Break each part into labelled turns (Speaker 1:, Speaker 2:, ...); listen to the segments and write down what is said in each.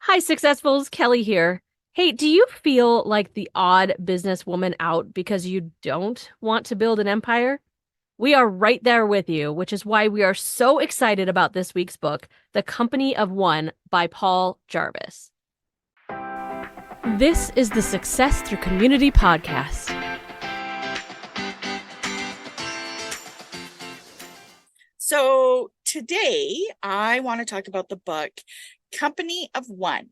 Speaker 1: Hi, Successfuls. Kelly here. Hey, do you feel like the odd businesswoman out because you don't want to build an empire? We are right there with you, which is why we are so excited about this week's book, The Company of One by Paul Jarvis. This is the Success Through Community podcast.
Speaker 2: So today I want to talk about the book Company of One: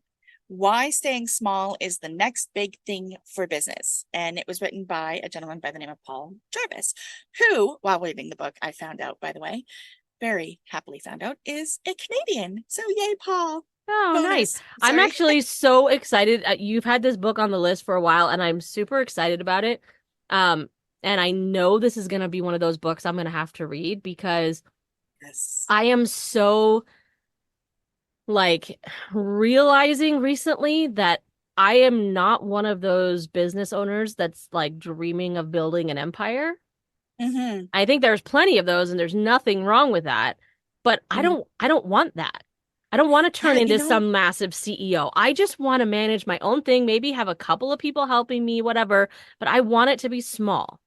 Speaker 2: Why Staying Small is the Next Big Thing for Business. And it was written by a gentleman by the name of Paul Jarvis, who, while reading the book, I found out, by the way, very happily found out, is a Canadian. So yay, Paul.
Speaker 1: Oh, nice.
Speaker 2: Bonus.
Speaker 1: I'm
Speaker 2: Sorry.
Speaker 1: actually so excited. You've had this book on the list for a while, and I'm super excited about it. Um, and I know this is going to be one of those books I'm going to have to read because
Speaker 2: Yes.
Speaker 1: I am so realizing recently that I am not one of those business owners that's like dreaming of building an empire.
Speaker 2: Mm-hmm.
Speaker 1: I think there's plenty of those and there's nothing wrong with that, but I
Speaker 2: Mm-hmm.
Speaker 1: don't want that. I don't want to turn
Speaker 2: Yeah,
Speaker 1: into some massive CEO. I just want to manage my own thing, maybe have a couple of people helping me, whatever, but I want it to be small.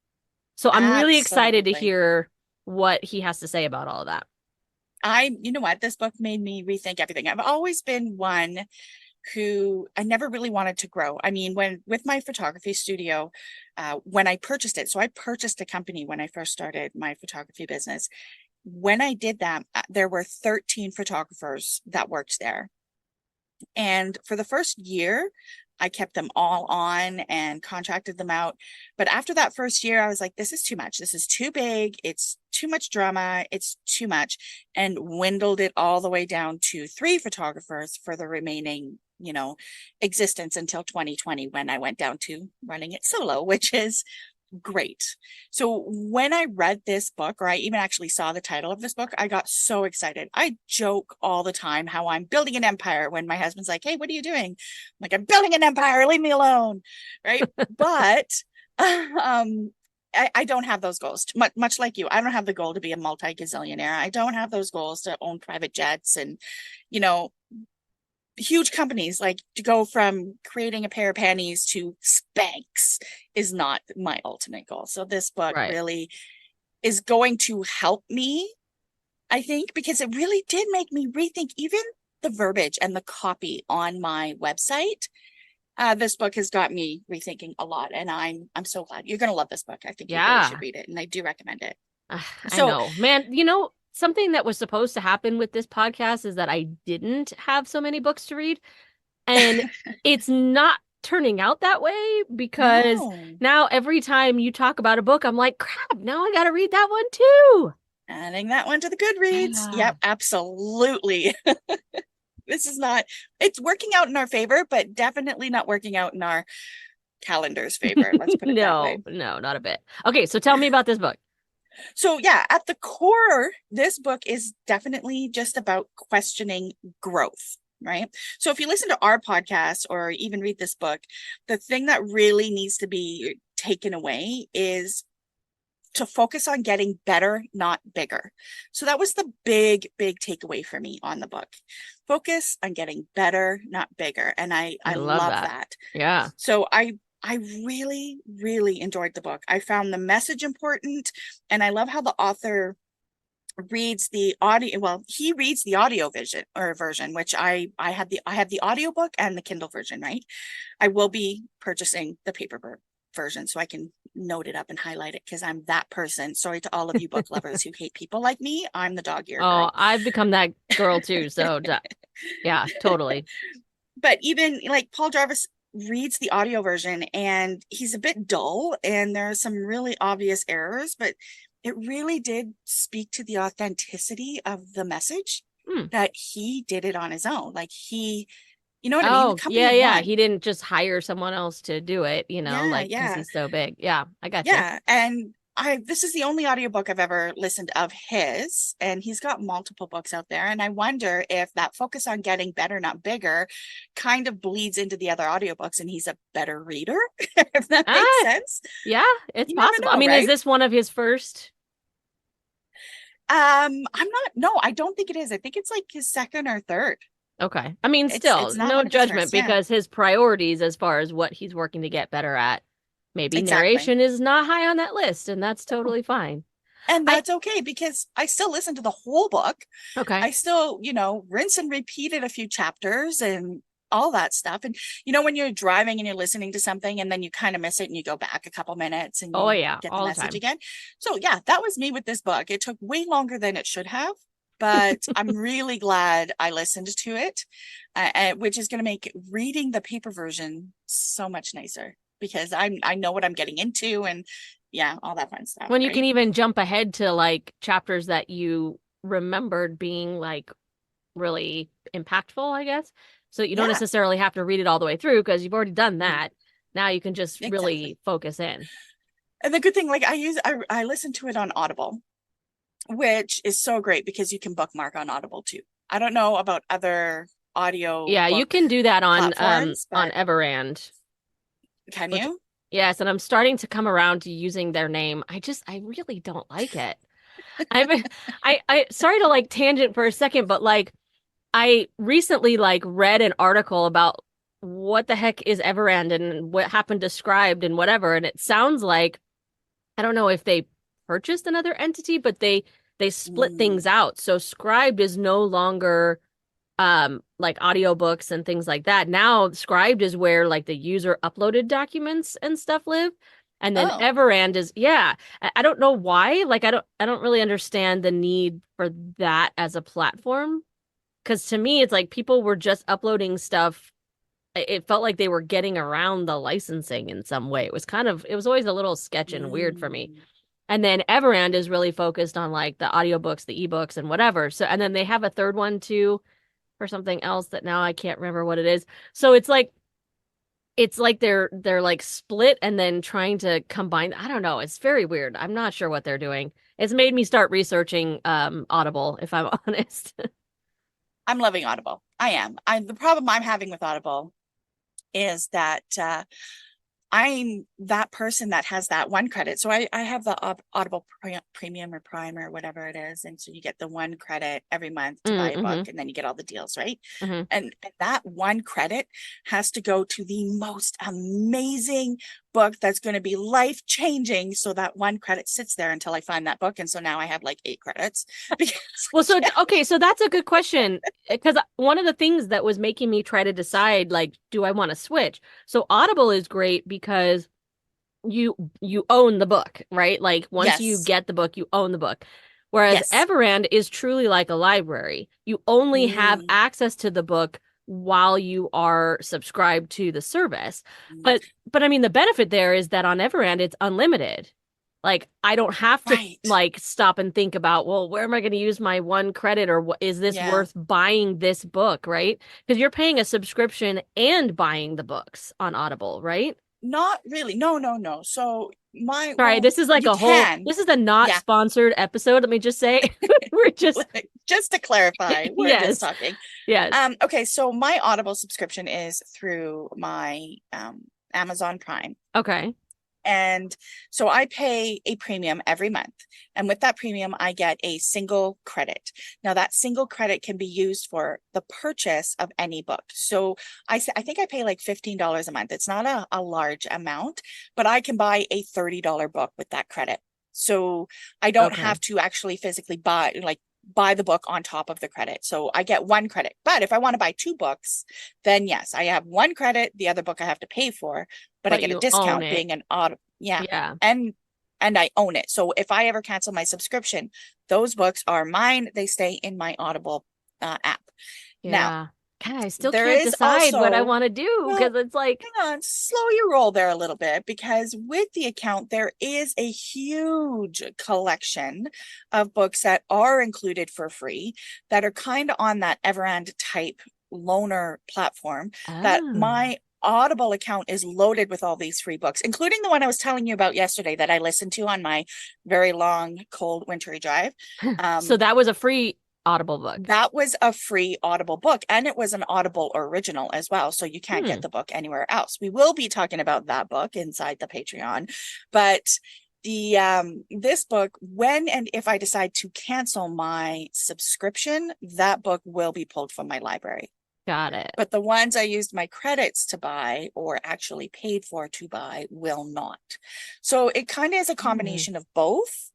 Speaker 1: So I'm really excited to
Speaker 2: absolutely.
Speaker 1: hear what he has to say about all of that.
Speaker 2: You know what? This book made me rethink everything. I've always been one who I never really wanted to grow. I mean, when with my photography studio, when I purchased it, so I purchased a company when I first started my photography business. When I did that, there were 13 photographers that worked there. And for the first year, I kept them all on and contracted them out. But after that first year, I was like, this is too much. This is too big. It's too much drama. It's too much. And dwindled it all the way down to 3 photographers for the remaining, existence until 2020, when I went down to running it solo, which is great. So when I read this book, or I even actually saw the title of this book, I got so excited. I joke all the time how I'm building an empire when my husband's like, hey, what are you doing? I'm like, I'm building an empire, leave me alone. Right. But I don't have those goals. Much like you, I don't have the goal to be a multi-gazillionaire. I don't have those goals to own private jets and, you know, huge companies. Like, to go from creating a pair of panties to Spanx is not my ultimate goal. So this book
Speaker 1: Right.
Speaker 2: really is going to help me, I think, because it really did make me rethink even the verbiage and the copy on my website. This book has got me rethinking a lot, and I'm so glad. You're going to love this book. I think you really should
Speaker 1: Yeah.
Speaker 2: read it, and I do recommend it.
Speaker 1: I
Speaker 2: So
Speaker 1: know. Man, something that was supposed to happen with this podcast is that I didn't have so many books to read. And it's not turning out that way because
Speaker 2: no,
Speaker 1: now every time you talk about a book, I'm like, crap, now I got to read that one too.
Speaker 2: adding that one to the Goodreads.
Speaker 1: Yeah.
Speaker 2: Yep, absolutely. This is not, it's working out in our favor, but definitely not working out in our calendar's favor. Let's put it that way.
Speaker 1: No, not a bit. Okay, so tell me about this book.
Speaker 2: So, yeah, at the core, this book is definitely just about questioning growth, right? So, if you listen to our podcast or even read this book, the thing that really needs to be taken away is to focus on getting better, not bigger. So that was the big takeaway for me on the book. Focus on getting better, not bigger. And
Speaker 1: I
Speaker 2: I
Speaker 1: love
Speaker 2: love
Speaker 1: that.
Speaker 2: that.
Speaker 1: Yeah.
Speaker 2: So I really enjoyed the book. I found the message important, and I love how the author reads the audio. Well, he reads the audio version, which I have the audiobook and the Kindle version, right? I will be purchasing the paper version so I can note it up and highlight it, because I'm that person. Sorry to all of you book lovers who hate people like me. I'm the dog ear
Speaker 1: Oh,
Speaker 2: girl.
Speaker 1: I've become that girl too. So, yeah, totally.
Speaker 2: But even like Paul Jarvis reads the audio version, and he's a bit dull and there are some really obvious errors, but it really did speak to the authenticity of the message,
Speaker 1: Hmm.
Speaker 2: that he did it on his own. Like, you know what I mean? The
Speaker 1: Oh,
Speaker 2: company
Speaker 1: yeah,
Speaker 2: of
Speaker 1: yeah. He
Speaker 2: one.
Speaker 1: didn't just hire someone else to do it,
Speaker 2: Yeah,
Speaker 1: because
Speaker 2: yeah,
Speaker 1: he's so big. Yeah, I got you.
Speaker 2: yeah. And this is the only audiobook I've ever listened of his, and he's got multiple books out there. And I wonder if that focus on getting better, not bigger, kind of bleeds into the other audiobooks and he's a better reader, if that makes
Speaker 1: Ah,
Speaker 2: sense.
Speaker 1: yeah, it's
Speaker 2: You never
Speaker 1: possible. I
Speaker 2: know,
Speaker 1: mean, is
Speaker 2: right?
Speaker 1: this one of his first?
Speaker 2: I'm not, no, I don't think it is. I think it's like his second or third.
Speaker 1: Okay. I mean,
Speaker 2: It's
Speaker 1: still,
Speaker 2: not
Speaker 1: no
Speaker 2: one of his
Speaker 1: judgment
Speaker 2: first. Yeah,
Speaker 1: because his priorities as far as what he's working to get better at, maybe
Speaker 2: exactly.
Speaker 1: narration is not high on that list, and that's totally fine.
Speaker 2: And
Speaker 1: I
Speaker 2: that's okay because I still listen to the whole book.
Speaker 1: okay.
Speaker 2: I still, rinse and repeat it a few chapters and all that stuff. And when you're driving and you're listening to something and then you kind of miss it and you go back a couple minutes and
Speaker 1: Oh
Speaker 2: you
Speaker 1: yeah,
Speaker 2: get the
Speaker 1: all the
Speaker 2: message
Speaker 1: time.
Speaker 2: again. So yeah, that was me with this book. It took way longer than it should have, but I'm really glad I listened to it, which is going to make reading the paper version so much nicer because I know what I'm getting into and yeah, all that fun stuff,
Speaker 1: When you can
Speaker 2: right?
Speaker 1: even jump ahead to like chapters that you remembered being like really impactful, I guess. So you don't
Speaker 2: Yeah,
Speaker 1: necessarily have to read it all the way through because you've already done that. Now you can just
Speaker 2: exactly.
Speaker 1: really focus in.
Speaker 2: And the good thing, like I listen to it on Audible, which is so great because you can bookmark on Audible too. I don't know about other audio
Speaker 1: Yeah, you
Speaker 2: book
Speaker 1: can do that
Speaker 2: platforms,
Speaker 1: on
Speaker 2: but
Speaker 1: Everand,
Speaker 2: can
Speaker 1: which
Speaker 2: you?
Speaker 1: yes, and I'm starting to come around to using their name. I really don't like it. I've been I sorry to like tangent for a second, but like I recently like read an article about what the heck is Everand and what happened to Scribed and whatever, and it sounds like I don't know if they purchased another entity, but they split
Speaker 2: Mm.
Speaker 1: things out. So Scribed is no longer like audiobooks and things like that. Now Scribed is where like the user uploaded documents and stuff live. And then
Speaker 2: Oh.
Speaker 1: Everand is yeah. I don't know why. Like I don't really understand the need for that as a platform. Because to me, it's like people were just uploading stuff. It felt like they were getting around the licensing in some way. It was always a little sketch and weird for me.
Speaker 2: Mm.
Speaker 1: And then Everand is really focused on like the audiobooks, the ebooks, and whatever. So, and then they have a third one too for something else that now I can't remember what it is. So it's like they're like split and then trying to combine. I don't know. It's very weird. I'm not sure what they're doing. It's made me start researching Audible, if I'm honest.
Speaker 2: I'm loving Audible. I am. The problem I'm having with Audible is that I'm that person that has that one credit. So I have the Audible Premium or Prime or whatever it is. And so you get the one credit every month to buy a book
Speaker 1: Mm-hmm.
Speaker 2: and then you get all the deals, right?
Speaker 1: Mm-hmm.
Speaker 2: And that one credit has to go to the most amazing book that's going to be life changing. So that one credit sits there until I find that book. And so now I have like 8 credits because
Speaker 1: Well, so
Speaker 2: yeah.
Speaker 1: okay, so that's a good question because one of the things that was making me try to decide like, do I want to switch? So Audible is great because you own the book, right? Like once you
Speaker 2: Yes.
Speaker 1: get the book, you own the book. Whereas
Speaker 2: Yes.
Speaker 1: Everand is truly like a library. You only have
Speaker 2: Mm.
Speaker 1: access to the book while you are subscribed to the service.
Speaker 2: Mm.
Speaker 1: But I mean the benefit there is that on Everand it's unlimited. Like I don't have to
Speaker 2: Right.
Speaker 1: like stop and think about, well, where am I going to use my one credit or what is this
Speaker 2: Yeah.
Speaker 1: worth buying this book, right? Because you're paying a subscription and buying the books on Audible, right?
Speaker 2: Not really. No, no, no. So
Speaker 1: Sorry, this is like
Speaker 2: you
Speaker 1: a whole,
Speaker 2: can.
Speaker 1: this is a not
Speaker 2: Yeah.
Speaker 1: sponsored episode. Let me just say, we're just,
Speaker 2: Just to clarify, we're just
Speaker 1: yes,
Speaker 2: talking.
Speaker 1: yes.
Speaker 2: Okay, so my Audible subscription is through my Amazon Prime.
Speaker 1: Okay.
Speaker 2: And so I pay a premium every month. And with that premium, I get a single credit. Now, that single credit can be used for the purchase of any book. So I think I pay like $15 a month. It's not a large amount, but I can buy a $30 book with that credit. So I don't have
Speaker 1: Okay.
Speaker 2: to actually physically buy the book on top of the credit. So I get one credit. But if I want to buy 2 books, then yes, I have one credit, the other book I have to pay for, but I
Speaker 1: But
Speaker 2: get a
Speaker 1: you own
Speaker 2: discount
Speaker 1: it.
Speaker 2: being an auto. Yeah.
Speaker 1: Yeah.
Speaker 2: And I own it. So if I ever cancel my subscription, those books are mine. They stay in my Audible app. Now,
Speaker 1: Yeah. God, I still
Speaker 2: there
Speaker 1: can't
Speaker 2: is
Speaker 1: decide what I
Speaker 2: also,
Speaker 1: want to do
Speaker 2: well,
Speaker 1: because it's like,
Speaker 2: hang on, slow your roll there a little bit because with the account, there is a huge collection of books that are included for free that are kind of on that Everand type loaner platform that
Speaker 1: oh.
Speaker 2: my Audible account is loaded with all these free books, including the one I was telling you about yesterday that I listened to on my very long, cold, wintry drive.
Speaker 1: So
Speaker 2: Um,
Speaker 1: that was a free Audible book.
Speaker 2: that was a free Audible book, and it was an Audible original as well. So you can't
Speaker 1: Hmm.
Speaker 2: get the book anywhere else. We will be talking about that book inside the Patreon, but the this book, when and if I decide to cancel my subscription, that book will be pulled from my library.
Speaker 1: Got it.
Speaker 2: But the ones I used my credits to buy or actually paid for to buy will not. So it kind of is a
Speaker 1: Mm.
Speaker 2: combination of both.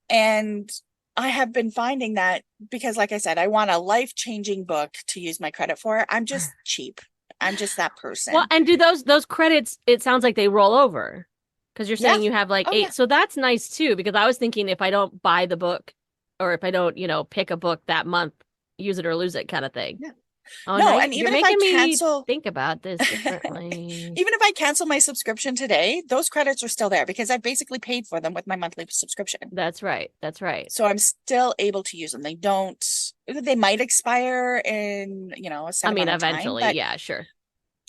Speaker 2: And I have been finding that because, like I said, I want a life-changing book to use my credit for. I'm just cheap. I'm just that
Speaker 1: Well,
Speaker 2: person.
Speaker 1: and do those credits, it sounds like they roll over because you're
Speaker 2: Yeah.
Speaker 1: saying you have like
Speaker 2: Oh, yeah.
Speaker 1: eight. So that's nice too, because I was thinking if I don't buy the book or if I don't, pick a book that month, use it or lose it kind of thing.
Speaker 2: Yeah.
Speaker 1: Oh, now
Speaker 2: No, and
Speaker 1: you're
Speaker 2: even if I
Speaker 1: making me
Speaker 2: cancel,
Speaker 1: think about this
Speaker 2: even
Speaker 1: differently.
Speaker 2: if I cancel my subscription today, those credits are still there because I basically paid for them with my monthly subscription.
Speaker 1: That's right. That's right.
Speaker 2: So I'm still able to use them. They might expire in, a
Speaker 1: I
Speaker 2: set
Speaker 1: mean,
Speaker 2: amount of time,
Speaker 1: eventually,
Speaker 2: but
Speaker 1: yeah, sure.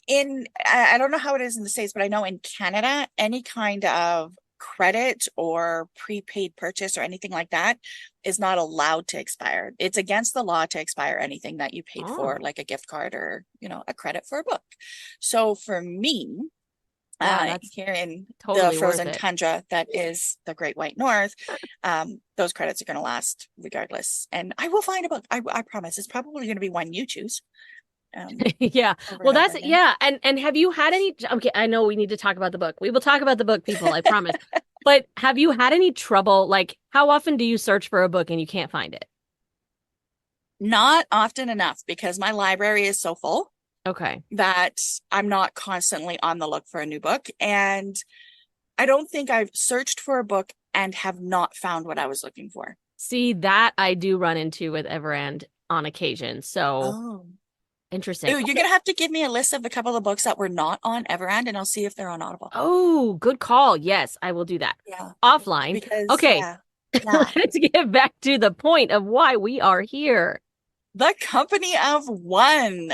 Speaker 2: I don't know how it is in the States, but I know in Canada, any kind of credit or prepaid purchase or anything like that is not allowed to expire. It's against the law to expire anything that you paid for,
Speaker 1: Oh,
Speaker 2: like a gift card or, a credit for a book. So for me,
Speaker 1: wow, that's
Speaker 2: here in the
Speaker 1: totally worth
Speaker 2: frozen
Speaker 1: it.
Speaker 2: tundra that is the Great White North, those credits are going to last regardless. And I will find a book. I promise. It's probably going to be one you choose
Speaker 1: Yeah.
Speaker 2: over
Speaker 1: Well,
Speaker 2: and over
Speaker 1: that's
Speaker 2: again.
Speaker 1: yeah. And have you had any okay, I know we need to talk about the book. We will talk about the book, people, I promise. But have you had any trouble? Like, how often do you search for a book and you can't find it?
Speaker 2: Not often enough because my library is so full
Speaker 1: Okay.
Speaker 2: that I'm not constantly on the look for a new book. And I don't think I've searched for a book and have not found what I was looking for.
Speaker 1: See, that I do run into with Everand on occasion. So
Speaker 2: Oh.
Speaker 1: interesting.
Speaker 2: Ooh, you're
Speaker 1: Okay.
Speaker 2: gonna have to give me a list of the couple of books that were not on Everand, and I'll see if they're on Audible.
Speaker 1: Oh, good call. Yes, I will do that.
Speaker 2: Yeah,
Speaker 1: Offline.
Speaker 2: because
Speaker 1: Okay.
Speaker 2: yeah,
Speaker 1: Let's get back to the point of why we are here.
Speaker 2: the company of one.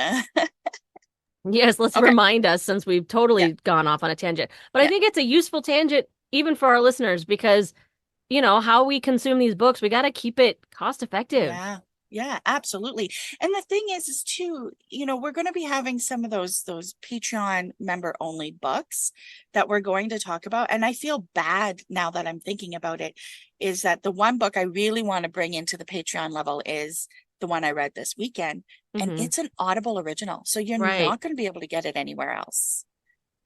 Speaker 1: Yes, let's
Speaker 2: Okay,
Speaker 1: remind us since we've
Speaker 2: yeah,
Speaker 1: totally gone off on a tangent. But I
Speaker 2: yeah,
Speaker 1: think it's a useful tangent even for our listeners because, how we consume these books, we got to keep it cost effective.
Speaker 2: yeah, yeah, absolutely. And the thing is too, we're going to be having some of those Patreon member only books that we're going to talk about. And I feel bad now that I'm thinking about it, is that the one book I really want to bring into the Patreon level is the one I read this weekend. And
Speaker 1: Hmm.
Speaker 2: it's an Audible original. So you're
Speaker 1: Right.
Speaker 2: not going to be able to get it anywhere else.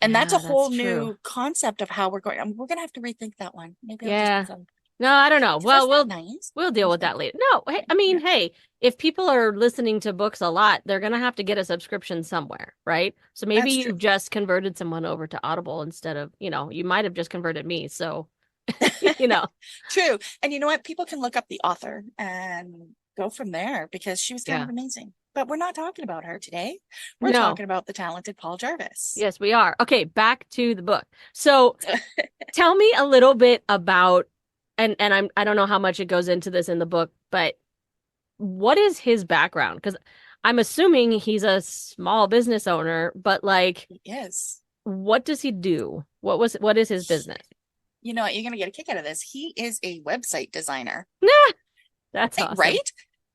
Speaker 2: And that's a
Speaker 1: Yeah, that's
Speaker 2: whole
Speaker 1: true.
Speaker 2: new concept of how we're going. We're going to have to rethink that one. Maybe I'll just
Speaker 1: Yeah.
Speaker 2: put some,
Speaker 1: No, I don't know.
Speaker 2: because that's
Speaker 1: Well,
Speaker 2: not
Speaker 1: we'll
Speaker 2: nice.
Speaker 1: we'll deal with that later. No, hey, I mean,
Speaker 2: Yeah,
Speaker 1: hey, if people are listening to books a lot, they're gonna have to get a subscription somewhere, right? So maybe
Speaker 2: that's true.
Speaker 1: you've just converted someone over to Audible instead of, you might have just converted me. So, you know,
Speaker 2: True. And you know what? People can look up the author and go from there because she was kind of
Speaker 1: yeah.
Speaker 2: amazing. But we're not talking about her today. We're
Speaker 1: No.
Speaker 2: talking about the talented Paul Jarvis.
Speaker 1: Yes, we are. Okay, back to the book. So, tell me a little bit about and I don't know how much it goes into this in the book, but what is his background? Because I'm assuming he's a small business owner, but like,
Speaker 2: Yes.
Speaker 1: what does he do? What is his business?
Speaker 2: You know what? You're going to get a kick out of this. He is a website designer,
Speaker 1: Nah, that's awesome.
Speaker 2: right?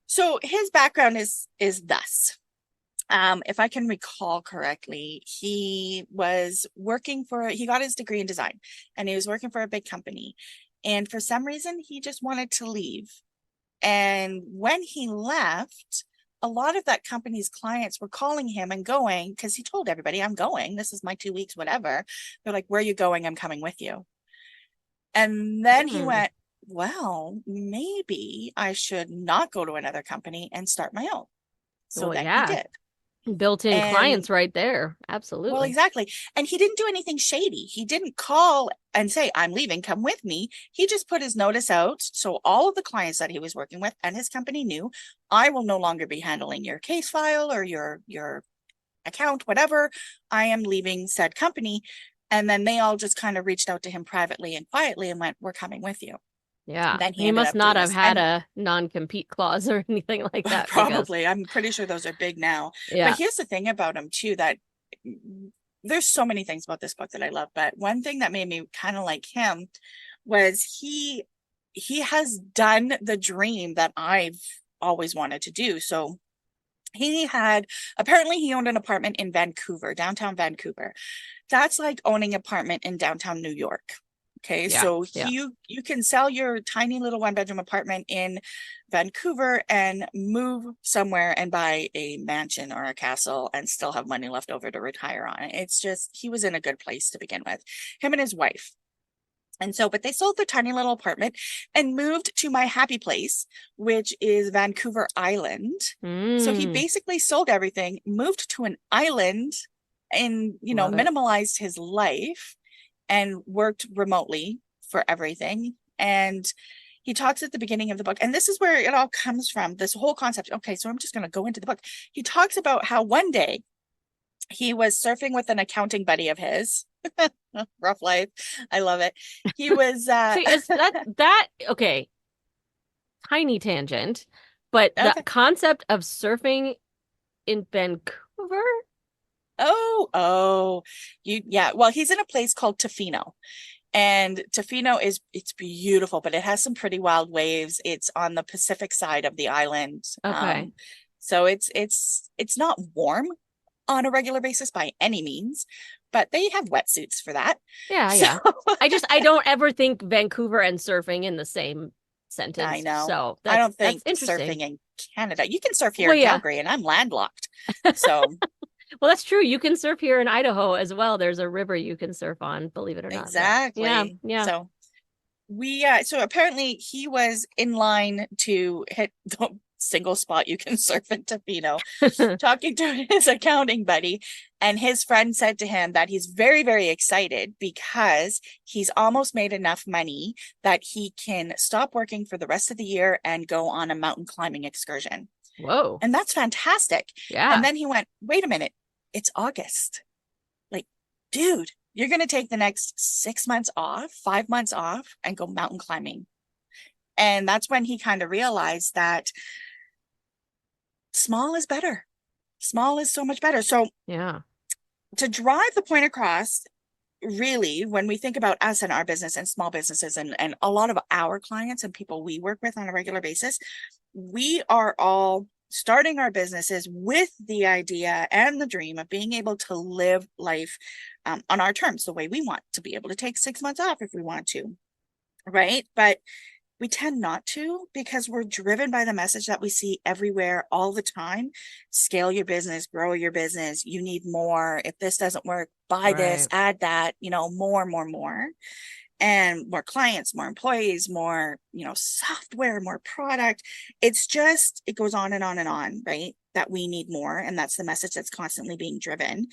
Speaker 2: So his background is thus. If I can recall correctly, he got his degree in design and he was working for a big company. And for some reason, he just wanted to leave. And when he left, a lot of that company's clients were calling him and going, because he told everybody, I'm going. This is my 2 weeks, whatever. They're like, where are you going? I'm coming with you. And then he
Speaker 1: Hmm.
Speaker 2: went, well, maybe I should not go to another company and start my own. So
Speaker 1: Well,
Speaker 2: then he
Speaker 1: yeah,
Speaker 2: did.
Speaker 1: built-in
Speaker 2: And
Speaker 1: clients right there.
Speaker 2: well,
Speaker 1: Absolutely.
Speaker 2: exactly. And he didn't do anything shady. He didn't call and say, I'm leaving, come with me. He just put his notice out. So all of the clients that he was working with and his company knew, I will no longer be handling your case file or your account, whatever. I am leaving said company. And then they all just kind of reached out to him privately and quietly and went, we're coming with you.
Speaker 1: Yeah.
Speaker 2: And then he
Speaker 1: He
Speaker 2: ended
Speaker 1: must
Speaker 2: up
Speaker 1: not
Speaker 2: doing
Speaker 1: have
Speaker 2: this.
Speaker 1: had
Speaker 2: And
Speaker 1: a non-compete clause or anything like that because
Speaker 2: probably, I'm pretty sure those are big now. But
Speaker 1: yeah.
Speaker 2: here's the thing about him too, that there's so many things about this book that I love, but one thing that made me kind of like him was he has done the dream that I've always wanted to do. So he owned an apartment in Vancouver, downtown Vancouver. That's like owning an apartment in downtown New York. Okay,
Speaker 1: Yeah.
Speaker 2: so
Speaker 1: Yeah.
Speaker 2: you can sell your tiny little one bedroom apartment in Vancouver and move somewhere and buy a mansion or a castle and still have money left over to retire on. It's just, he was in a good place to begin with, him and his wife. And so, but they sold the tiny little apartment and moved to my happy place, which is Vancouver Island. So he
Speaker 1: Mm,
Speaker 2: basically sold everything, moved to an island and,
Speaker 1: love it.
Speaker 2: minimalized his life and worked remotely for everything. And he talks at the beginning of the book, and this is where it all comes from, this whole concept. Okay, so I'm just going to go into the book. He talks about how one day he was surfing with an accounting buddy of his. Rough life. I love it. He was
Speaker 1: See, is that okay? Tiny tangent, but the
Speaker 2: okay.
Speaker 1: concept of surfing in Vancouver?
Speaker 2: Oh, yeah. Well, he's in a place called Tofino. And Tofino it's beautiful, but it has some pretty wild waves. It's on the Pacific side of the island.
Speaker 1: Okay.
Speaker 2: So it's not warm on a regular basis by any means, but they have wetsuits for that.
Speaker 1: Yeah,
Speaker 2: So
Speaker 1: yeah. I don't ever think Vancouver and surfing in the same
Speaker 2: I
Speaker 1: sentence.
Speaker 2: know.
Speaker 1: So
Speaker 2: I don't
Speaker 1: that's
Speaker 2: think
Speaker 1: interesting.
Speaker 2: surfing in Canada. You can surf here
Speaker 1: Well,
Speaker 2: in
Speaker 1: yeah.
Speaker 2: Calgary, and I'm landlocked. So
Speaker 1: Well, that's true. You can surf here in Idaho as well. There's a river you can surf on, believe it or not. But yeah,
Speaker 2: exactly.
Speaker 1: yeah.
Speaker 2: So apparently he was in line to hit the single spot you can surf in Tofino, talking to his accounting buddy. And his friend said to him that he's very, very excited because he's almost made enough money that he can stop working for the rest of the year and go on a mountain climbing excursion.
Speaker 1: Whoa.
Speaker 2: And that's fantastic. And
Speaker 1: Yeah.
Speaker 2: then he went, wait a minute, it's August. Like, dude, you're going to take the next 6 months off, 5 months off, and go mountain climbing. And that's when he kind of realized that small is better. Small is so much better. So,
Speaker 1: Yeah.
Speaker 2: to drive the point across, really, when we think about us and our business and small businesses and a lot of our clients and people we work with on a regular basis, we are all starting our businesses with the idea and the dream of being able to live life on our terms, the way we want, to be able to take 6 months off if we want to, right? But we tend not to because we're driven by the message that we see everywhere all the time. Scale your business, grow your business. You need more. If this doesn't work, buy this,
Speaker 1: Right.
Speaker 2: add that, more. And more clients, more employees, more, software, more product. It goes on and on and on, right? That we need more. And that's the message that's constantly being driven.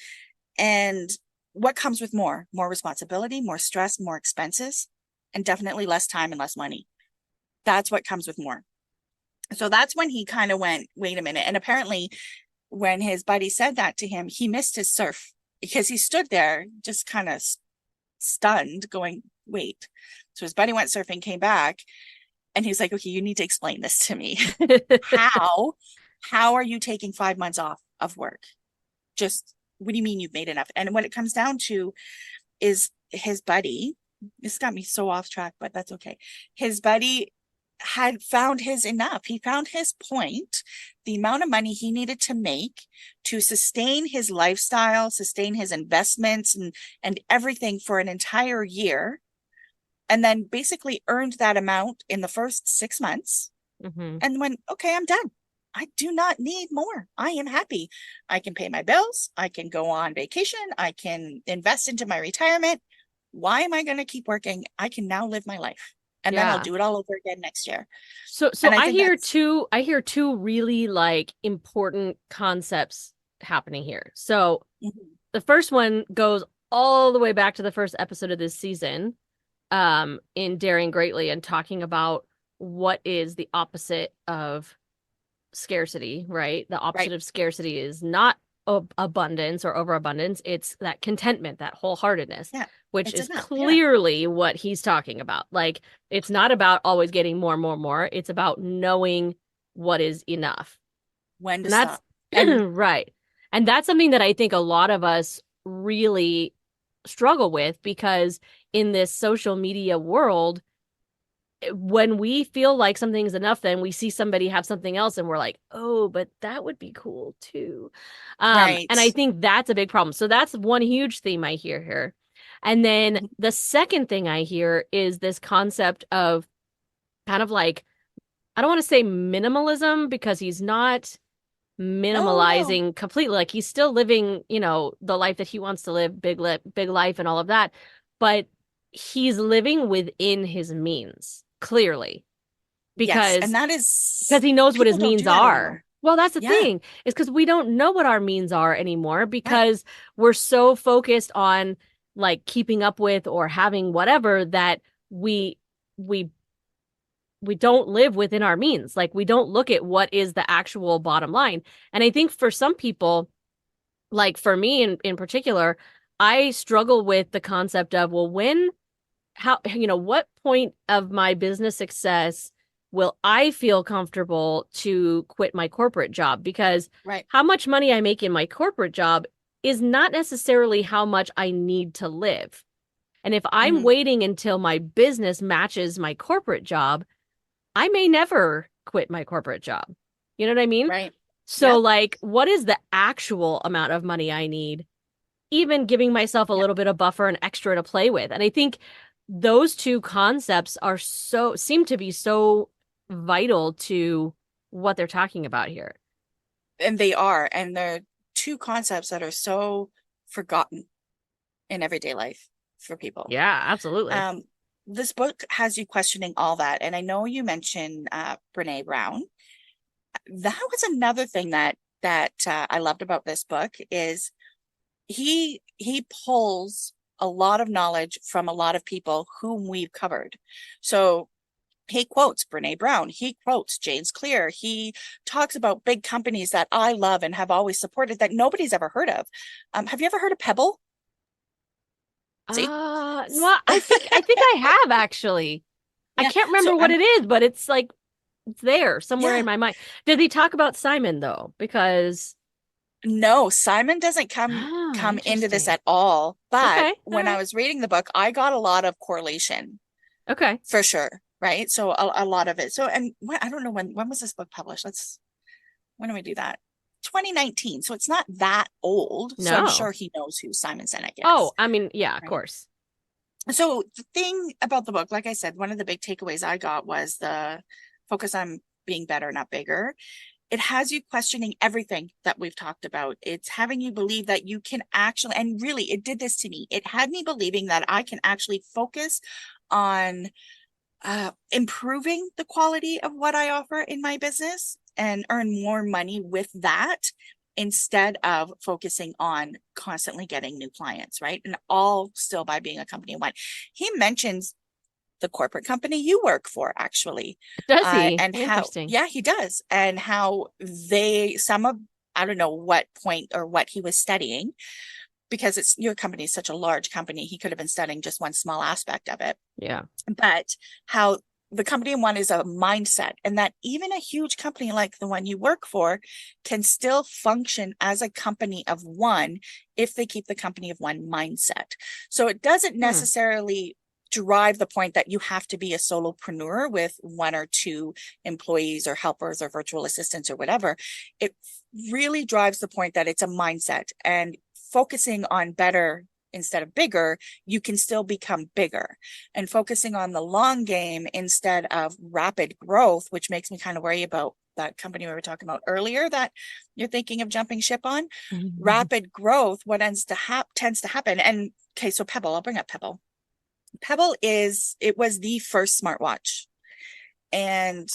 Speaker 2: And what comes with more? More responsibility, more stress, more expenses, and definitely less time and less money. That's what comes with more. So that's when he kind of went, wait a minute. And apparently, when his buddy said that to him, he missed his surf because he stood there just kind of stunned, going, wait. So his buddy went surfing, came back, and he's like, okay, you need to explain this to me. How? How are you taking 5 months off of work? Just what do you mean you've made enough? And what it comes down to is his buddy. This got me so off track, but that's okay. His buddy had found his enough. He found his point, the amount of money he needed to make to sustain his lifestyle, sustain his investments and everything for an entire year. And then basically earned that amount in the first 6 months
Speaker 1: Hmm.
Speaker 2: and went, okay, I'm done. I do not need more. I am happy. I can pay my bills. I can go on vacation. I can invest into my retirement. Why am I going to keep working? I can now live my life. And then I'll
Speaker 1: Yeah.
Speaker 2: do it all over again next year.
Speaker 1: So
Speaker 2: And I think that's
Speaker 1: I hear two really like important concepts happening here. So
Speaker 2: mhm,
Speaker 1: the first one goes all the way back to the first episode of this season, in Daring Greatly and talking about what is the opposite of scarcity, right? The opposite
Speaker 2: right.
Speaker 1: of scarcity is not abundance or overabundance. It's that contentment, that wholeheartedness,
Speaker 2: Yeah.
Speaker 1: which
Speaker 2: It's
Speaker 1: is
Speaker 2: enough. Yeah.
Speaker 1: clearly what he's talking about. Like, it's not about always getting more, more, more. It's about knowing what is enough.
Speaker 2: When to
Speaker 1: And that's
Speaker 2: stop. And
Speaker 1: right. And that's something that I think a lot of us really struggle with because in this social media world, when we feel like something's enough, then we see somebody have something else and we're like, oh, but that would be cool too.
Speaker 2: right.
Speaker 1: And I think that's a big problem. So that's one huge theme I hear here. And then the second thing I hear is this concept of kind of like, I don't want to say minimalism because he's not
Speaker 2: Oh no.
Speaker 1: minimalizing completely. Like he's still living, the life that he wants to live, big life and all of that. But he's living within his means, clearly,
Speaker 2: Yes, and
Speaker 1: because
Speaker 2: that
Speaker 1: because
Speaker 2: is
Speaker 1: he knows what his
Speaker 2: people don't
Speaker 1: means
Speaker 2: do that anymore.
Speaker 1: are. Well, that's the
Speaker 2: Yeah,
Speaker 1: thing, is because we don't know what our means are anymore
Speaker 2: right.
Speaker 1: because we're so focused on like keeping up with or having whatever that we we we don't live within our means. Like we don't look at what is the actual bottom line. And I think for some people, like for me in particular, I struggle with the concept of, well, what point of my business success will I feel comfortable to quit my corporate job? Because
Speaker 2: Right.
Speaker 1: how much money I make in my corporate job is not necessarily how much I need to live. And if I'm
Speaker 2: Hmm.
Speaker 1: waiting until my business matches my corporate job, I may never quit my corporate job. You know what I mean?
Speaker 2: Right.
Speaker 1: So,
Speaker 2: Yep.
Speaker 1: like, what is the actual amount of money I need? Even giving myself a
Speaker 2: Yep.
Speaker 1: little bit of buffer and extra to play with. And I think those two concepts seem to be so vital to what they're talking about here.
Speaker 2: And they are, and they're two concepts that are so forgotten in everyday life for people.
Speaker 1: Yeah, absolutely.
Speaker 2: Um, this book has you questioning all that, and I know you mentioned Brene Brown. That was another thing that I loved about this book is he pulls a lot of knowledge from a lot of people whom we've covered. So he quotes Brene Brown. He quotes James Clear. He talks about big companies that I love and have always supported that nobody's ever heard of. Have you ever heard of Pebble? See?
Speaker 1: Well, I think I have actually. I
Speaker 2: Yeah.
Speaker 1: can't
Speaker 2: So
Speaker 1: remember what it is, but it's like it's there somewhere in
Speaker 2: yeah.
Speaker 1: my mind. Did he talk about Simon though? Because
Speaker 2: No, Simon doesn't come into this
Speaker 1: interesting.
Speaker 2: at all. But
Speaker 1: Okay, all
Speaker 2: when I
Speaker 1: right.
Speaker 2: was reading the book, I got a lot of correlation
Speaker 1: Okay.
Speaker 2: for sure. Right. So a lot of it. So and I don't know when was this book published? When do we do that? 2019. So it's not that old. So I'm
Speaker 1: No.
Speaker 2: sure he knows who Simon Sinek
Speaker 1: Oh,
Speaker 2: is.
Speaker 1: I mean, yeah, of
Speaker 2: Right.
Speaker 1: course.
Speaker 2: So the thing about the book, like I said, one of the big takeaways I got was the focus on being better, not bigger. It has you questioning everything that we've talked about. It's having you believe that you can actually, and really, it did this to me. It had me believing that I can actually focus on improving the quality of what I offer in my business and earn more money with that instead of focusing on constantly getting new clients, right? And all still by being a company of one. He mentions the corporate company you work for, actually,
Speaker 1: Does he?
Speaker 2: and how,
Speaker 1: Interesting.
Speaker 2: yeah, he does, and how some of, I don't know what point or what he was studying because it's your company is such a large company. He could have been studying just one small aspect of it,
Speaker 1: Yeah.
Speaker 2: but how the company one is a mindset, and that even a huge company like the one you work for can still function as a company of one if they keep the company of one mindset. So it doesn't
Speaker 1: Hmm.
Speaker 2: necessarily drive the point that you have to be a solopreneur with one or two employees or helpers or virtual assistants or whatever. It really drives the point that it's a mindset, and focusing on better instead of bigger, you can still become bigger, and focusing on the long game instead of rapid growth, which makes me kind of worry about that company we were talking about earlier that you're thinking of jumping ship on. Rapid growth, what tends to happen. And okay, so Pebble, I'll bring up Pebble. It was the first smartwatch, and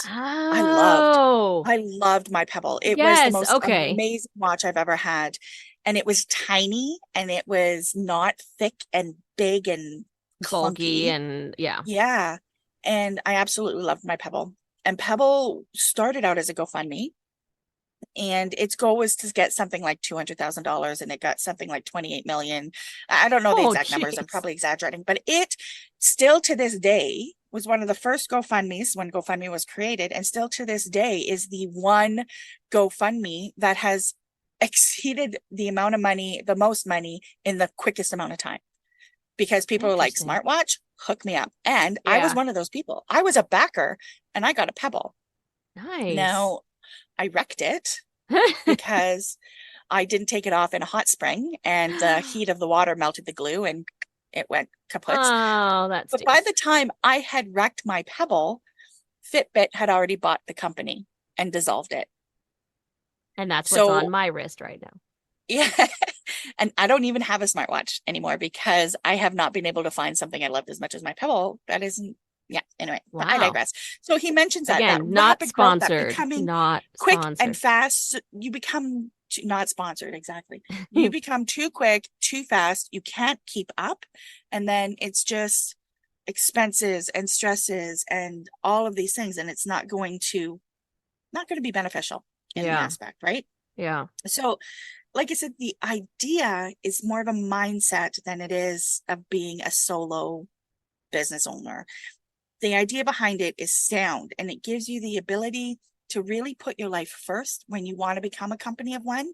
Speaker 2: I loved
Speaker 1: Oh,
Speaker 2: I loved my Pebble. It was the
Speaker 1: yes.
Speaker 2: most
Speaker 1: Okay.
Speaker 2: amazing watch I've ever had. And it was tiny and it was not thick and big and
Speaker 1: Bulky
Speaker 2: clunky.
Speaker 1: and yeah.
Speaker 2: Yeah. And I absolutely loved my Pebble. And Pebble started out as a GoFundMe, and its goal was to get something like $200,000, and it got something like 28 million. I don't know the
Speaker 1: Oh,
Speaker 2: exact numbers. I'm
Speaker 1: jeez.
Speaker 2: probably exaggerating, but it still to this day was one of the first GoFundMe's when GoFundMe was created, and still to this day is the one GoFundMe that has exceeded the amount of money, the most money in the quickest amount of time, because people were like,
Speaker 1: Interesting.
Speaker 2: smartwatch, hook me up. And I was
Speaker 1: Yeah.
Speaker 2: one of those people. I was a backer and I got a Pebble.
Speaker 1: Nice.
Speaker 2: Now I wrecked it because I didn't take it off in a hot spring, and the heat of the water melted the glue and it went kaput.
Speaker 1: Oh, that
Speaker 2: But by
Speaker 1: stinks.
Speaker 2: the time I had wrecked my Pebble, Fitbit had already bought the company and dissolved it.
Speaker 1: And that's what's on
Speaker 2: So
Speaker 1: my wrist right now.
Speaker 2: yeah, and I don't even have a smartwatch anymore because I have not been able to find something I loved as much as my Pebble. That isn't, yeah, anyway, but I
Speaker 1: Wow.
Speaker 2: digress. So he mentions that
Speaker 1: Again, not
Speaker 2: rapid growth, that
Speaker 1: sponsored.
Speaker 2: becoming
Speaker 1: Not
Speaker 2: quick and
Speaker 1: sponsored.
Speaker 2: fast, you become not sponsored, exactly. You become too quick, too fast, you can't keep up. And then it's just expenses and stresses and all of these things. And it's not going to be beneficial in the
Speaker 1: Yeah.
Speaker 2: aspect, right?
Speaker 1: Yeah.
Speaker 2: So like I said, the idea is more of a mindset than it is of being a solo business owner. The idea behind it is sound, and it gives you the ability to really put your life first when you want to become a company of one.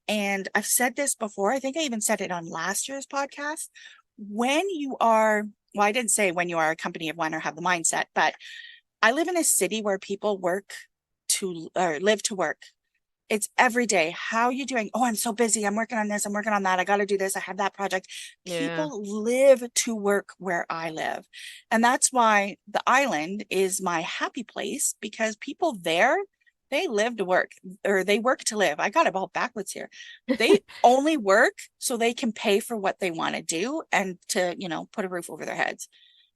Speaker 2: And I've said this before, I think I even said it on last year's podcast. When you are, well, I didn't say when you are a company of one or have the mindset, but I live in a city where people work to or live to work. It's every day. How are you doing? Oh, I'm so busy. I'm working on this. I'm working on that. I got to do this. I have that project.
Speaker 1: Yeah.
Speaker 2: People live to work where I live. And that's why the island is my happy place, because people there, they live to work, or they work to live. I got it all backwards here. They only work so they can pay for what they want to do and to, put a roof over their heads.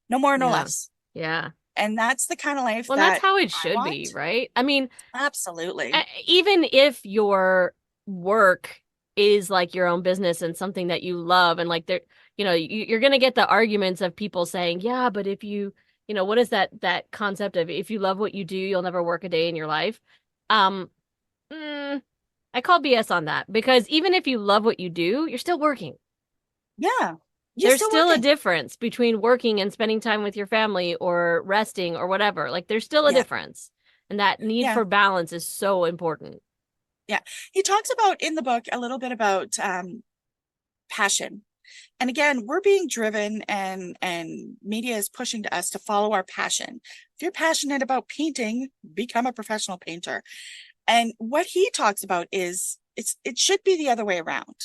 Speaker 2: No more, no
Speaker 1: Yeah.
Speaker 2: less.
Speaker 1: Yeah.
Speaker 2: And that's the kind of life
Speaker 1: Well, that's
Speaker 2: that
Speaker 1: how it
Speaker 2: I
Speaker 1: should be,
Speaker 2: want.
Speaker 1: right? I mean,
Speaker 2: Absolutely.
Speaker 1: even if your work is like your own business and something that you love, and like there, you're going to get the arguments of people saying, yeah, but if what is that concept of if you love what you do, you'll never work a day in your life. Um, mm, I call BS on that, because even if you love what you do, you're still working.
Speaker 2: Yeah. You're
Speaker 1: There's
Speaker 2: still
Speaker 1: still a
Speaker 2: working.
Speaker 1: difference between working and spending time with your family or resting or whatever. Like there's still a
Speaker 2: Yeah.
Speaker 1: difference. And that need
Speaker 2: Yeah.
Speaker 1: for balance is so important.
Speaker 2: Yeah. He talks about in the book a little bit about passion. And again, we're being driven, and media is pushing to us to follow our passion. If you're passionate about painting, become a professional painter. And what he talks about is it should be the other way around,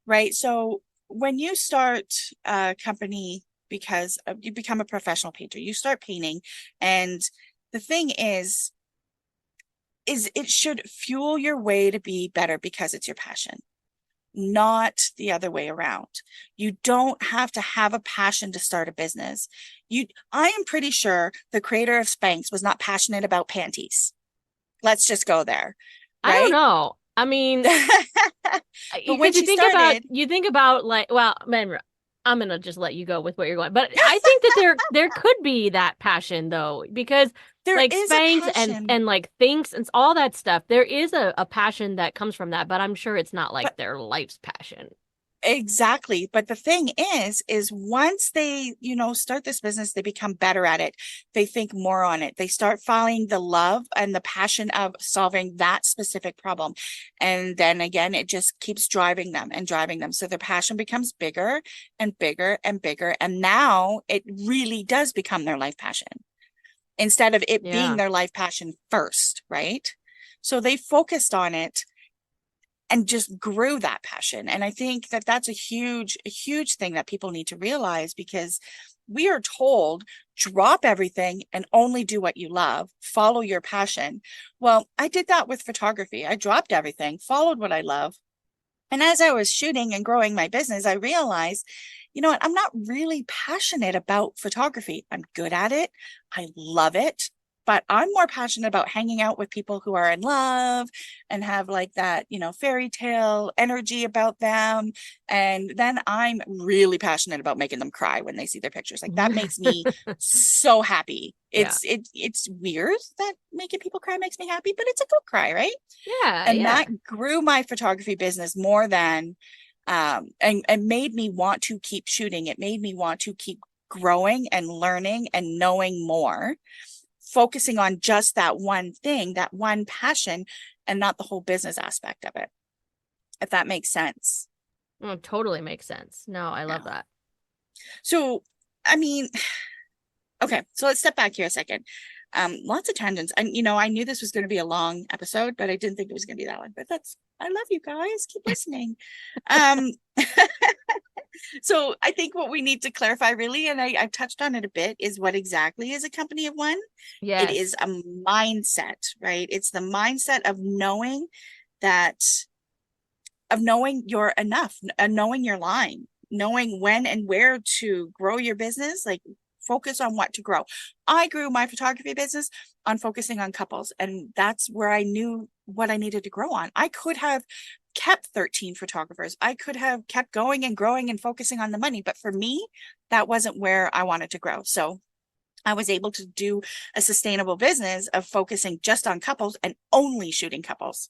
Speaker 2: right? So when you start a company because you become a professional painter, you start painting, and the thing is it should fuel your way to be better because it's your passion, not the other way around. You don't have to have a passion to start a business. I am pretty sure the creator of Spanx was not passionate about panties. Let's just go there,
Speaker 1: I don't
Speaker 2: right?
Speaker 1: know. I mean,
Speaker 2: But when
Speaker 1: because
Speaker 2: she started,
Speaker 1: you think about like, well, man, I'm gonna just let you go with what you're going. But I think that there could be that passion though, because
Speaker 2: there
Speaker 1: like
Speaker 2: is a
Speaker 1: Spanx and
Speaker 2: passion,
Speaker 1: like Thinks and all that stuff, there is a passion that comes from that, but I'm sure it's not like
Speaker 2: but
Speaker 1: their life's passion.
Speaker 2: exactly. But the thing is once they, start this business, they become better at it. They think more on it. They start following the love and the passion of solving that specific problem. And then again, it just keeps driving them and driving them. So their passion becomes bigger and bigger and bigger. And now it really does become their life passion instead of it being
Speaker 1: Yeah.
Speaker 2: their life passion first, right? So they focused on it and just grew that passion. And I think that that's a huge thing that people need to realize, because we are told drop everything and only do what you love, follow your passion. Well, I did that with photography. I dropped everything, followed what I love. And as I was shooting and growing my business, I realized, you know what, I'm not really passionate about photography. I'm good at it. I love it. But I'm more passionate about hanging out with people who are in love and have like that, fairy tale energy about them. And then I'm really passionate about making them cry when they see their pictures. Like that makes me so happy.
Speaker 1: Yeah.
Speaker 2: It's weird that making people cry makes me happy, but it's a good cry, right?
Speaker 1: Yeah,
Speaker 2: And
Speaker 1: yeah.
Speaker 2: that grew my photography business more than and made me want to keep shooting. It made me want to keep growing and learning and knowing more, focusing on just that one thing, that one passion, and not the whole business aspect of it, if that makes sense.
Speaker 1: Well, totally makes sense. No, I love
Speaker 2: Yeah.
Speaker 1: that.
Speaker 2: So I mean, okay, so let's step back here a second. Lots of tangents. And I knew this was going to be a long episode, but I didn't think it was going to be that one. But I love you guys. Keep listening. Um, So I think what we need to clarify really, and I've touched on it a bit, is what exactly is a company of one? It is
Speaker 1: Yes.
Speaker 2: a mindset, right? It's the mindset of knowing that, of knowing you're enough, knowing your line, knowing when and where to grow your business, like focus on what to grow. I grew my photography business on focusing on couples, and that's where I knew what I needed to grow on. I could have kept 13 photographers. I could have kept going and growing and focusing on the money, but for me, that wasn't where I wanted to grow. So I was able to do a sustainable business of focusing just on couples and only shooting couples.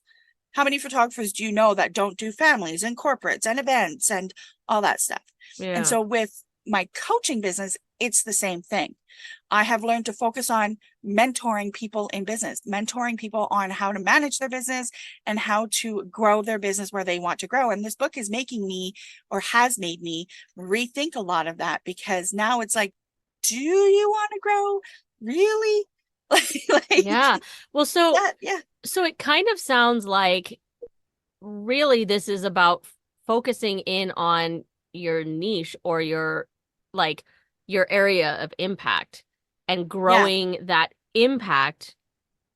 Speaker 2: How many photographers do you know that don't do families and corporates and events and all that stuff? And
Speaker 1: Yeah.
Speaker 2: so with my coaching business, it's the same thing. I have learned to focus on mentoring people in business, mentoring people on how to manage their business and how to grow their business where they want to grow. And this book is making me, or has made me, rethink a lot of that, because now it's like, do you want to grow? Really?
Speaker 1: Yeah.
Speaker 2: Like
Speaker 1: Well, so
Speaker 2: that? Yeah.
Speaker 1: so it kind of sounds like really this is about focusing in on your niche or your like your area of impact and
Speaker 2: Yeah.
Speaker 1: growing that impact.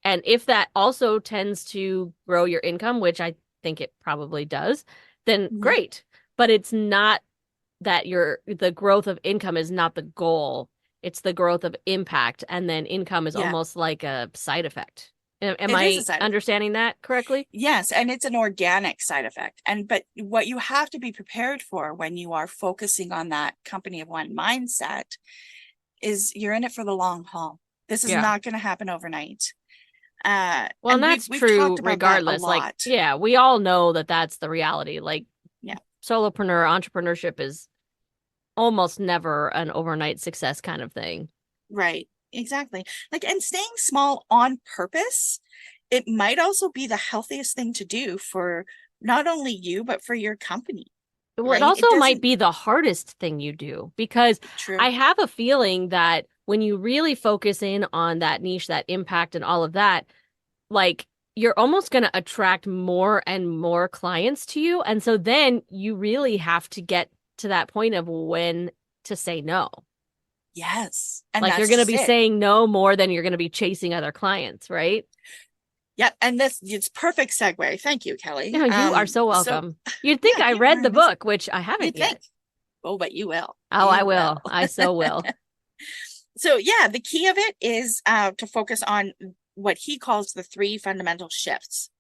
Speaker 1: And if that also tends to grow your income, which I think it probably does, then
Speaker 2: Mhm.
Speaker 1: great. But it's not that the growth of income is not the goal. It's the growth of impact. And then income is
Speaker 2: Yeah.
Speaker 1: almost like a side effect. Am
Speaker 2: It is a
Speaker 1: I
Speaker 2: side effect.
Speaker 1: understanding that correctly?
Speaker 2: Yes, and it's an organic side effect. And but what you have to be prepared for when you are focusing on that company of one mindset is you're in it for the long haul. This is
Speaker 1: Yeah.
Speaker 2: not going to happen overnight.
Speaker 1: Well, and
Speaker 2: And we've
Speaker 1: that's
Speaker 2: we've talked
Speaker 1: true
Speaker 2: about that a
Speaker 1: regardless. Like,
Speaker 2: lot.
Speaker 1: yeah, we all know that that's the reality. Like,
Speaker 2: Yeah,
Speaker 1: solopreneur entrepreneurship is almost never an overnight success kind of thing.
Speaker 2: right. Exactly. Like, and staying small on purpose, it might also be the healthiest thing to do for not only you, but for your company,
Speaker 1: Well, it
Speaker 2: right? It
Speaker 1: also might
Speaker 2: doesn't,
Speaker 1: be the hardest thing you do because
Speaker 2: true.
Speaker 1: I have a feeling that when you really focus in on that niche, that impact, and all of that, like you're almost going to attract more and more clients to you. And so then you really have to get to that point of when to say no.
Speaker 2: Yes. And
Speaker 1: Like you're
Speaker 2: that's
Speaker 1: going to
Speaker 2: just
Speaker 1: be
Speaker 2: it.
Speaker 1: saying no more than you're going to be chasing other clients, right?
Speaker 2: Yep, and this it's perfect segue. Thank you, Kelly.
Speaker 1: No, you are so
Speaker 2: So
Speaker 1: welcome. You'd think
Speaker 2: yeah,
Speaker 1: I
Speaker 2: you
Speaker 1: read
Speaker 2: are
Speaker 1: the
Speaker 2: amazing.
Speaker 1: book, which I
Speaker 2: You
Speaker 1: haven't
Speaker 2: think?
Speaker 1: yet.
Speaker 2: Oh, but you will.
Speaker 1: Oh, I
Speaker 2: You will.
Speaker 1: will. I so will.
Speaker 2: So yeah, the key of it is to focus on what he calls the three fundamental shifts.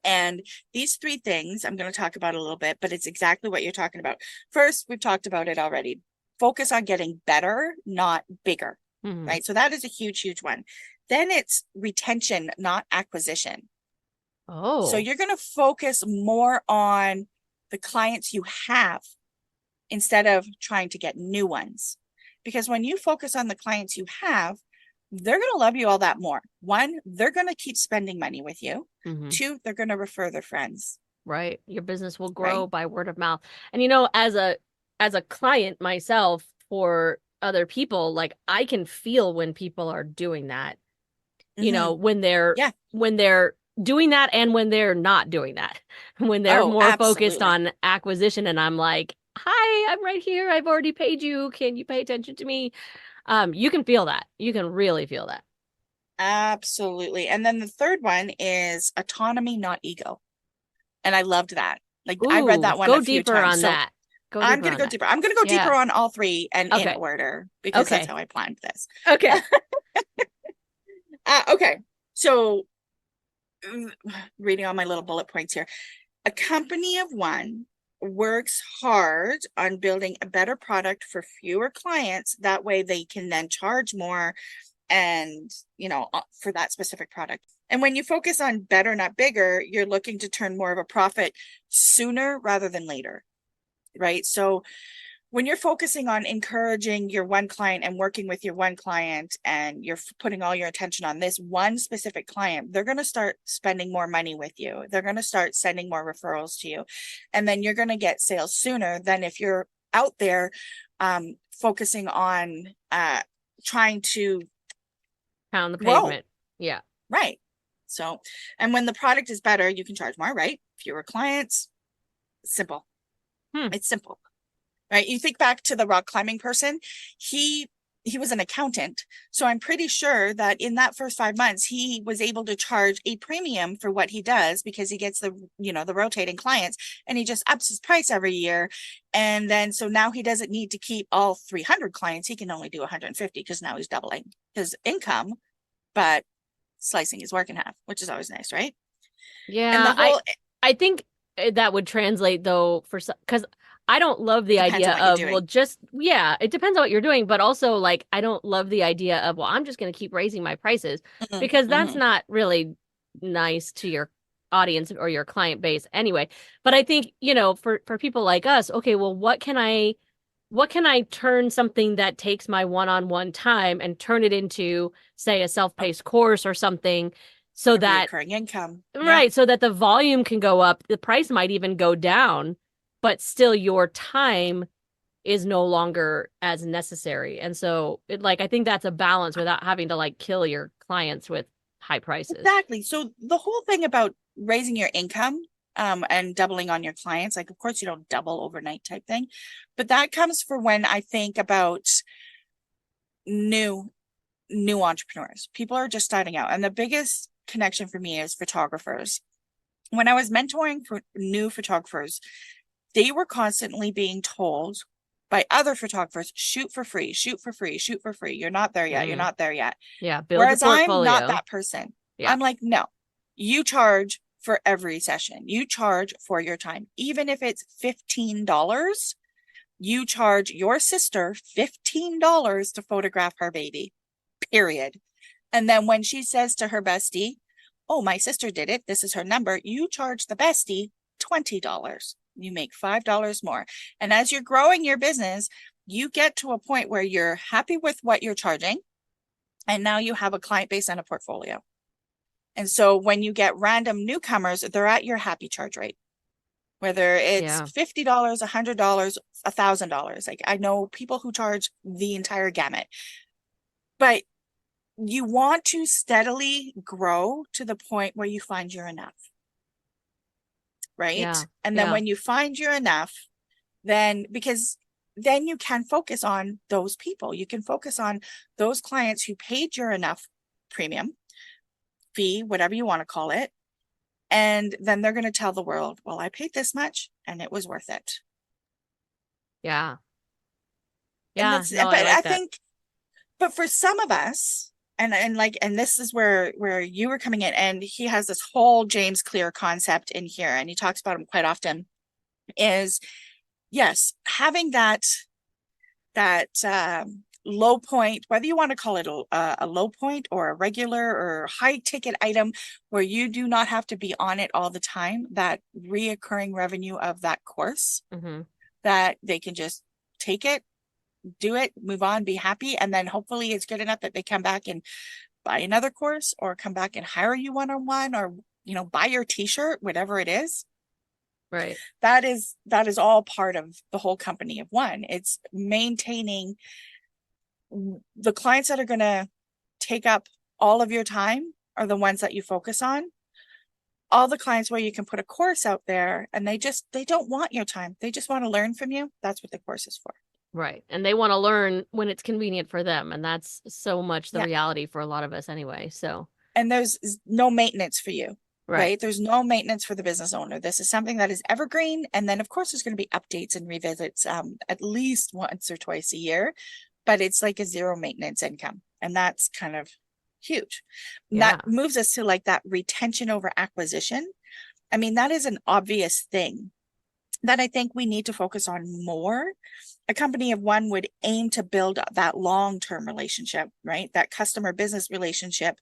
Speaker 2: And these three things I'm going to talk about a little bit, but it's exactly what you're talking about. First, we've talked about it already. Focus on getting better, not bigger,
Speaker 1: Mhm.
Speaker 2: right? So that is a huge, huge one. Then it's retention, not acquisition. So
Speaker 1: Oh,
Speaker 2: you're going to focus more on the clients you have instead of trying to get new ones. Because when you focus on the clients you have, they're going to love you all that more. One, they're going to keep spending money with you.
Speaker 1: hmm,
Speaker 2: Two, they're going to refer their friends,
Speaker 1: right. Your business will
Speaker 2: right?
Speaker 1: grow by word of mouth. And as a client myself for other people, like I can feel when people are doing that.
Speaker 2: Mm-hmm. Yeah.
Speaker 1: When they're doing that and when they're not doing that. When they're
Speaker 2: Oh,
Speaker 1: more focused
Speaker 2: absolutely.
Speaker 1: on acquisition and I'm like, "Hi, I'm right here. I've already paid you. Can you pay attention to me?" You can feel that. You can really feel that.
Speaker 2: Absolutely. And then the third one is autonomy, not ego. And I loved that. Like I read
Speaker 1: Ooh,
Speaker 2: that one a
Speaker 1: go
Speaker 2: few
Speaker 1: deeper
Speaker 2: times.
Speaker 1: on
Speaker 2: So
Speaker 1: that. Go
Speaker 2: I'm
Speaker 1: deeper
Speaker 2: going to
Speaker 1: on
Speaker 2: go
Speaker 1: that.
Speaker 2: deeper. I'm going to go deeper
Speaker 1: Yeah.
Speaker 2: on all three and in
Speaker 1: Okay.
Speaker 2: order because that's
Speaker 1: Okay.
Speaker 2: how I planned this.
Speaker 1: Okay.
Speaker 2: Okay. So reading all my little bullet points here. A company of one works hard on building a better product for fewer clients. That way they can then charge more and, for that specific product. And when you focus on better, not bigger, you're looking to turn more of a profit sooner rather than later, right? So when you're focusing on encouraging your one client and working with your one client and you're putting all your attention on this one specific client, they're going to start spending more money with you. They're going to start sending more referrals to you. And then you're going to get sales sooner than if you're out there focusing on trying to
Speaker 1: Pound the
Speaker 2: grow,
Speaker 1: pavement. Yeah.
Speaker 2: right? So, and when the product is better, you can charge more, right? Fewer clients, simple.
Speaker 1: Hmm.
Speaker 2: It's simple. right? You think back to the rock climbing person, he he was an accountant. So I'm pretty sure that in that first 5 months, he was able to charge a premium for what he does because he gets the, the rotating clients, and he just ups his price every year. And then, so now he doesn't need to keep all 300 clients. He can only do 150 because now he's doubling his income, but slicing his work in half, which is always nice, right? And the
Speaker 1: Yeah,
Speaker 2: whole,
Speaker 1: I think that would translate though for some, because I don't love the
Speaker 2: depends on
Speaker 1: idea
Speaker 2: what you're
Speaker 1: of, well,
Speaker 2: doing.
Speaker 1: just yeah, it depends on what you're doing, but also like I don't love the idea of, well, I'm just going to keep raising my prices,
Speaker 2: Mhm,
Speaker 1: because that's
Speaker 2: mhm.
Speaker 1: not really nice to your audience or your client base anyway. But I think, for people like us, okay, well, what can I turn something that takes my one-on-one time and turn it into, say, a
Speaker 2: A,
Speaker 1: self-paced course or something, so
Speaker 2: a
Speaker 1: that
Speaker 2: reoccurring income. Yeah,
Speaker 1: right, so that the volume can go up, the price might even go down, but still your time is no longer as necessary. And so I think that's a balance without having to like kill your clients with high prices.
Speaker 2: exactly. So the whole thing about raising your income, and doubling on your clients, like of course you don't double overnight type thing, but that comes for when I think about new new entrepreneurs. People are just starting out. And the biggest connection for me is photographers. When I was mentoring for new photographers, they were constantly being told by other photographers, shoot for free, shoot for free, shoot for free. You're not there yet. You're
Speaker 1: Mm,
Speaker 2: not there yet.
Speaker 1: yeah, build your
Speaker 2: Whereas I'm not
Speaker 1: portfolio.
Speaker 2: that person.
Speaker 1: Yeah.
Speaker 2: I'm like, no, you charge for every session. You charge for your time. Even if it's $15, you charge your sister $15 to photograph her baby, period. And then when she says to her bestie, oh, my sister did it, this is her number, you charge the bestie $20. You make $5 more. And as you're growing your business, you get to a point where you're happy with what you're charging. And now you have a client base and a portfolio. And so when you get random newcomers, they're at your happy charge rate, whether it's
Speaker 1: Yeah.
Speaker 2: $50, $100, $1,000. Like I know people who charge the entire gamut, but you want to steadily grow to the point where you find you're enough, right?
Speaker 1: Yeah.
Speaker 2: And then
Speaker 1: Yeah.
Speaker 2: when you find you're enough, then because then you can focus on those people. You can focus on those clients who paid your enough premium, fee, whatever you want to call it. And then they're going to tell the world, well, I paid this much and it was worth it.
Speaker 1: Yeah.
Speaker 2: And
Speaker 1: Yeah.
Speaker 2: that's,
Speaker 1: No,
Speaker 2: but
Speaker 1: I
Speaker 2: I
Speaker 1: like that.
Speaker 2: think, but for some of us, and this is where you were coming in, and he has this whole James Clear concept in here, and he talks about him quite often, is yes, having that low point, whether you want to call it a low point or a regular or high ticket item, where you do not have to be on it all the time, that reoccurring revenue of that course,
Speaker 1: Hmm.
Speaker 2: that they can just take it, do it, move on, be happy, and then hopefully it's good enough that they come back and buy another course or come back and hire you one-on-one, or buy your t-shirt, whatever it is.
Speaker 1: Right.
Speaker 2: That is all part of the whole company of one. It's maintaining the clients that are going to take up all of your time are the ones that you focus on. All the clients where you can put a course out there and they don't want your time, they just want to learn from you, that's what the course is for.
Speaker 1: Right. And they want to learn when it's convenient for them. And that's so much the
Speaker 2: Yeah.
Speaker 1: reality for a lot of us anyway. So,
Speaker 2: And there's no maintenance for you,
Speaker 1: right.
Speaker 2: right? There's no maintenance for the business owner. This is something that is evergreen. And then, of course, there's going to be updates and revisits, at least once or twice a year, but it's like a zero maintenance income. And that's kind of huge. And that
Speaker 1: Yeah.
Speaker 2: moves us to like that retention over acquisition. I mean, that is an obvious thing that I think we need to focus on more. A company of one would aim to build that long-term relationship, right? That customer business relationship,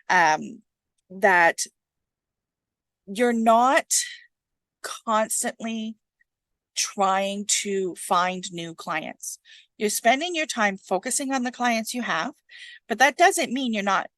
Speaker 2: that you're not constantly trying to find new clients. You're spending your time focusing on the clients you have, but that doesn't mean you're not,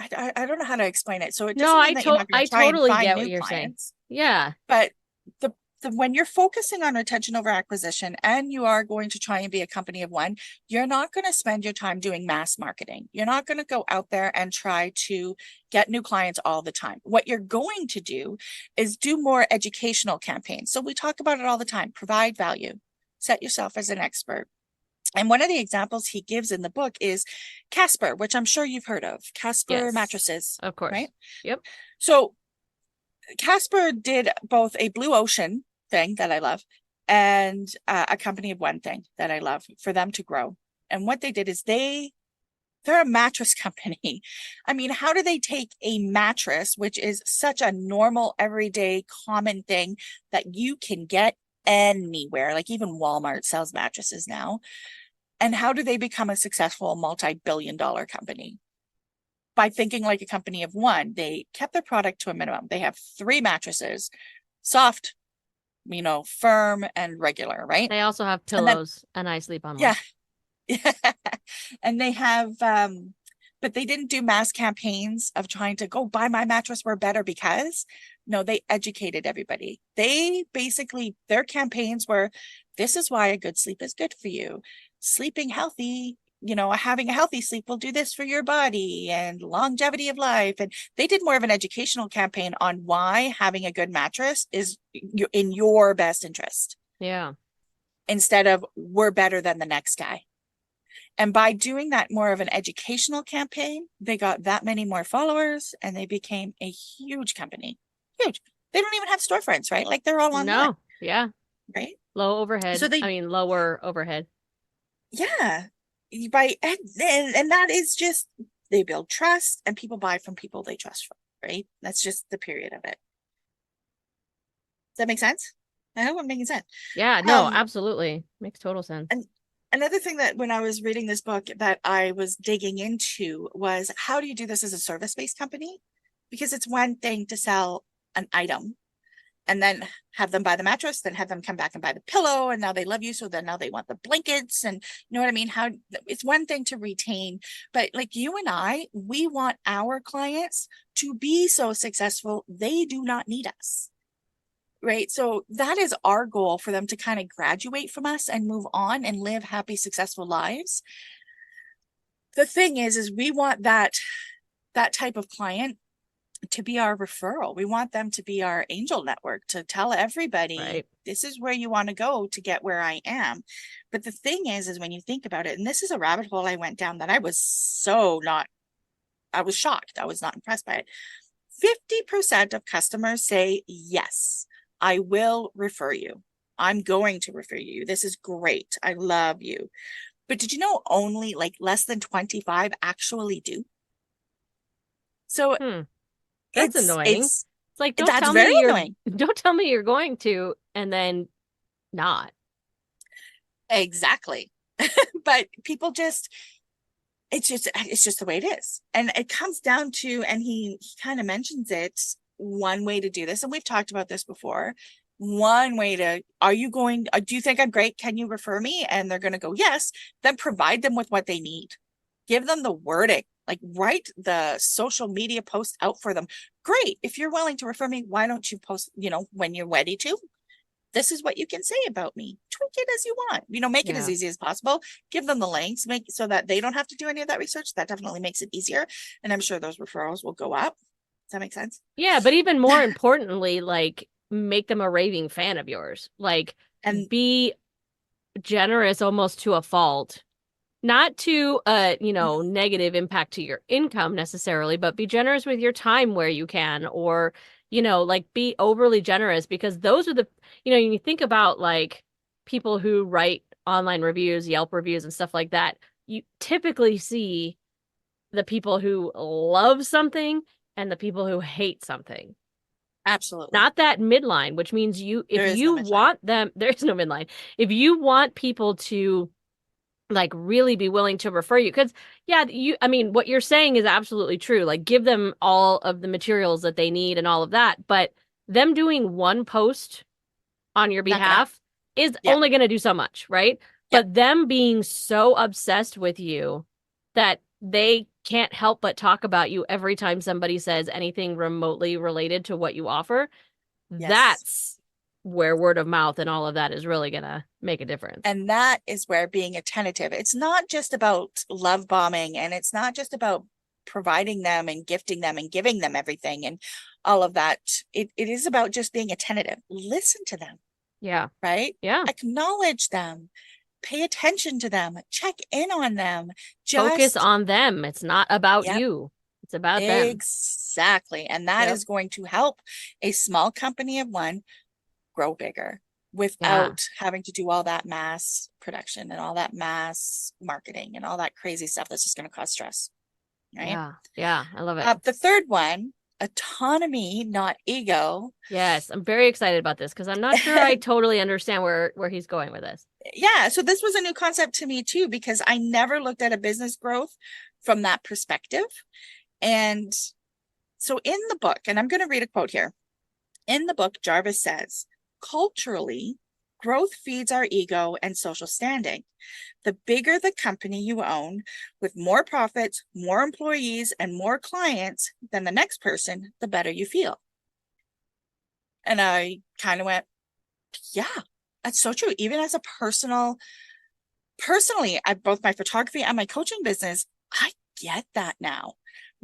Speaker 2: I don't know how to explain it. So it
Speaker 1: No,
Speaker 2: doesn't mean that you're not going
Speaker 1: I
Speaker 2: to try and
Speaker 1: totally
Speaker 2: find
Speaker 1: get what
Speaker 2: new
Speaker 1: you're saying.
Speaker 2: clients,
Speaker 1: Yeah.
Speaker 2: but the when you're focusing on retention over acquisition and you are going to try and be a company of one, you're not going to spend your time doing mass marketing. You're not going to go out there and try to get new clients all the time. What you're going to do is do more educational campaigns. So we talk about it all the time, provide value. set yourself as an expert. And one of the examples he gives in the book is Casper, which I'm sure you've heard of, Casper
Speaker 1: Yes,
Speaker 2: mattresses,
Speaker 1: of course.
Speaker 2: right?
Speaker 1: Yep.
Speaker 2: So Casper did both a blue ocean thing that I love and a company of one thing that I love for them to grow. And what they did is they're a mattress company. I mean, how do they take a mattress, which is such a normal, everyday, common thing that you can get anywhere, like even Walmart sells mattresses now, and how do they become a successful multi-billion-dollar company? By thinking like a company of one. They kept their product to a minimum. They have 3 mattresses, soft, firm and regular, right?
Speaker 1: They also have
Speaker 2: And then,
Speaker 1: pillows, and I sleep on one.
Speaker 2: yeah, and they have, but they didn't do mass campaigns of trying to go buy my mattress, we're better because. No, they educated everybody. They basically, their campaigns were, this is why a good sleep is good for you. Sleeping healthy, having a healthy sleep will do this for your body and longevity of life. And they did more of an educational campaign on why having a good mattress is in your best interest
Speaker 1: Yeah.
Speaker 2: instead of we're better than the next guy. And by doing that more of an educational campaign, they got that many more followers and they became a huge company. Huge. They don't even have storefronts, right? Like they're all online,
Speaker 1: No. Yeah.
Speaker 2: right?
Speaker 1: Low
Speaker 2: So
Speaker 1: overhead. I mean, lower overhead.
Speaker 2: yeah, and that is just, they build trust and people buy from people they trust from, right? That's just the period of it. Does that make sense? I hope I'm making sense.
Speaker 1: Yeah, no,
Speaker 2: Um,
Speaker 1: absolutely. Makes total sense.
Speaker 2: and another thing that when I was reading this book that I was digging into was how do you do this as a service-based company? Because it's one thing to sell an item and then have them buy the mattress, then have them come back and buy the pillow, and now they love you, so then now they want the blankets, and you know what I mean? How it's one thing to retain, but like you and I, we want our clients to be so successful they do not need us. Right. So that is our goal for them to kind of graduate from us and move on and live happy, successful lives. The thing is we want that type of client to be our referral. We want them to be our angel network to tell everybody
Speaker 1: Right.
Speaker 2: this is where you want to go to get where I am. But the thing is when you think about it, and this is a rabbit hole I went down that I was I was shocked. I was not impressed by it. 50% of customers say, yes, I will refer you. I'm going to refer you. This is great. I love you. But did you know only like less than 25 actually do? So
Speaker 1: Hmm. That's annoying.
Speaker 2: it's
Speaker 1: It's like
Speaker 2: that's very annoying.
Speaker 1: don't tell me you're going to and then not.
Speaker 2: Exactly. But people just it's just the way it is. And it comes down to, and he kind of mentions it, one way to do this, and we've talked about this before. One way to, are you going, do you think I'm great? Can you refer me? And they're going to go, yes. Then provide them with what they need. Give them the wording, like write the social media post out for them. Great. If you're willing to refer me, why don't you post, when you're ready to? This is what you can say about me. Tweak it as you want. Make it as
Speaker 1: Yeah.
Speaker 2: easy as possible. Give them the links, make so that they don't have to do any of that research. That definitely makes it easier. And I'm sure those referrals will go up. Does that make sense?
Speaker 1: Yeah, but even more importantly, like make them a raving fan of yours. Like
Speaker 2: And
Speaker 1: be generous almost to a fault. Not to a, negative impact to your income necessarily, but be generous with your time where you can, or, like be overly generous because those are you think about like people who write online reviews, Yelp reviews and stuff like that, you typically see the people who love something and the people who hate something.
Speaker 2: absolutely.
Speaker 1: Not that midline, which means if
Speaker 2: There is no
Speaker 1: you
Speaker 2: midline.
Speaker 1: want them, there's no midline. If you want people to like really be willing to refer you, because yeah, I mean what you're saying is absolutely true, like give them all of the materials that they need and all of that, but them doing one post on your
Speaker 2: Not gonna happen.
Speaker 1: behalf is
Speaker 2: Yeah.
Speaker 1: only going to do so much, right?
Speaker 2: Yep.
Speaker 1: But them being so obsessed with you that they can't help but talk about you every time somebody says anything remotely related to what you offer,
Speaker 2: Yes.
Speaker 1: that's where word of mouth and all of that is really going to make a difference.
Speaker 2: And that is where being attentive, it's not just about love bombing and it's not just about providing them and gifting them and giving them everything and all of that. It is about just being attentive. Listen to them.
Speaker 1: Yeah.
Speaker 2: right?
Speaker 1: Yeah.
Speaker 2: Acknowledge them, pay attention to them, check in on them.
Speaker 1: Focus
Speaker 2: Just,
Speaker 1: on them. It's not about
Speaker 2: yep,
Speaker 1: you. It's about them.
Speaker 2: exactly. And that
Speaker 1: Yep.
Speaker 2: is going to help a small company of one grow bigger
Speaker 1: Yeah.
Speaker 2: without having to do all that mass production and all that mass marketing and all that crazy stuff that's just going to cause stress, right?
Speaker 1: Yeah. Yeah. I love it.
Speaker 2: The third one, autonomy, not ego.
Speaker 1: Yes. I'm very excited about this because I'm not sure I totally understand where he's going with this.
Speaker 2: Yeah, so this was a new concept to me too, because I never looked at a business growth from that perspective. And so in the book, and I'm going to read a quote here. In the book, Jarvis says, culturally, growth feeds our ego and social standing. The bigger the company you own, with more profits, more employees, and more clients than the next person, the better you feel. And I kind of went, yeah, that's so true. Even as a personally, at both my photography and my coaching business, I get that now.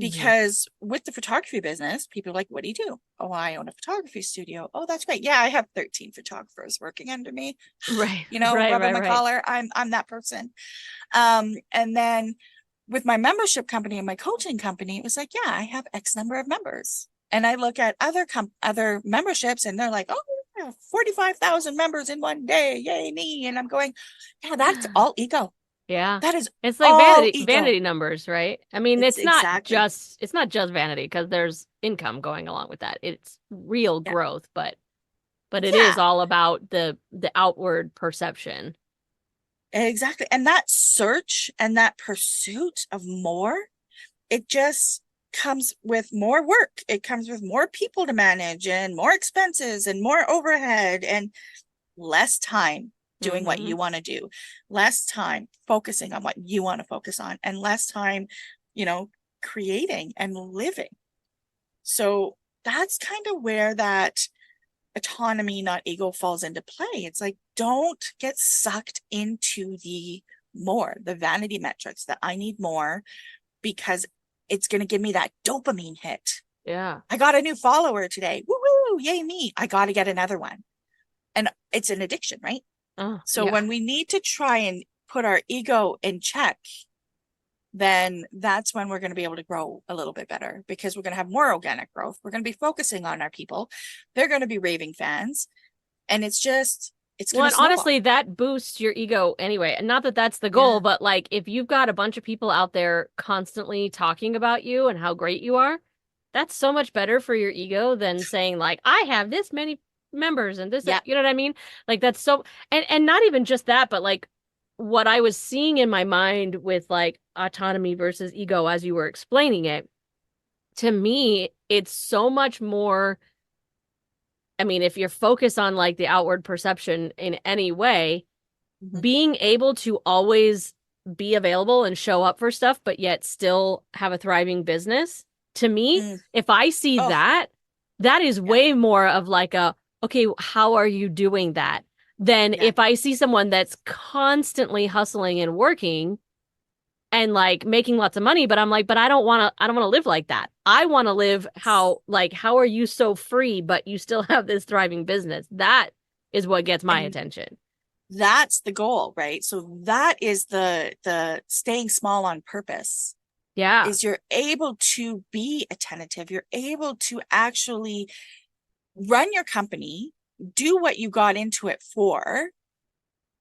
Speaker 1: Mhm.
Speaker 2: Because with the photography business, people are like, what do you do? Oh, I own a photography studio. Oh, that's great. Yeah, I have 13 photographers working under me.
Speaker 1: Right.
Speaker 2: You know,
Speaker 1: Right.
Speaker 2: rubbing
Speaker 1: Right.
Speaker 2: my
Speaker 1: Right.
Speaker 2: collar. I'm that person. And then with my membership company and my coaching company, it was like, yeah, I have X number of members. And I look at other memberships and they're like, oh, yeah, 45,000 members in one day. Yay, me. And I'm going, yeah, that's all ego.
Speaker 1: Yeah.
Speaker 2: That is
Speaker 1: It's like
Speaker 2: all ego.
Speaker 1: vanity numbers, right? I mean,
Speaker 2: It's exactly.
Speaker 1: it's not just vanity because there's income going along with that. It's real
Speaker 2: Yeah.
Speaker 1: growth, but it is
Speaker 2: Yeah,
Speaker 1: all about the outward perception.
Speaker 2: exactly. And that search and that pursuit of more, it just comes with more work. It comes with more people to manage and more expenses and more overhead and less time doing what
Speaker 1: Hmm.
Speaker 2: you want to do, less time focusing on what you want to focus on, and less time, you know, creating and living. So that's kind of where that autonomy, not ego, falls into play. It's like, don't get sucked into the vanity metrics that I need more because it's going to give me that dopamine hit.
Speaker 1: Yeah.
Speaker 2: I got a new follower today. Woo woo, yay me. I got to get another one. And it's an addiction, right?
Speaker 1: Oh,
Speaker 2: So
Speaker 1: yeah.
Speaker 2: when we need to try and put our ego in check, then that's when we're going to be able to grow a little bit better because we're going to have more organic growth. We're going to be focusing on our people. They're going to be raving fans. And it's
Speaker 1: Well,
Speaker 2: going to
Speaker 1: and
Speaker 2: snowball.
Speaker 1: honestly, that boosts your ego anyway. And not that that's the goal,
Speaker 2: Yeah.
Speaker 1: but like if you've got a bunch of people out there constantly talking about you and how great you are, that's so much better for your ego than saying like, I have this many members and this,
Speaker 2: Yeah.
Speaker 1: you know what I mean? Like that's so, and not even just that, but like what I was seeing in my mind with like autonomy versus ego as you were explaining it, to me, it's so much more. I mean, if you're focused on like the outward perception in any way,
Speaker 2: Mm-hmm.
Speaker 1: being able to always be available and show up for stuff, but yet still have a thriving business, to me,
Speaker 2: Mm.
Speaker 1: if I see
Speaker 2: Oh,
Speaker 1: that, that is
Speaker 2: yeah.
Speaker 1: way more of like a, okay, how are you doing that? Than
Speaker 2: Yeah.
Speaker 1: if I see someone that's constantly hustling and working and like making lots of money, but I'm like, but I don't want to live like that. I want to live how are you so free, but you still have this thriving business? That is what gets my
Speaker 2: And
Speaker 1: attention.
Speaker 2: that's the goal, right? So that is the staying small on purpose
Speaker 1: Yeah.
Speaker 2: is you're able to be attentive. You're able to actually run your company, do what you got into it for,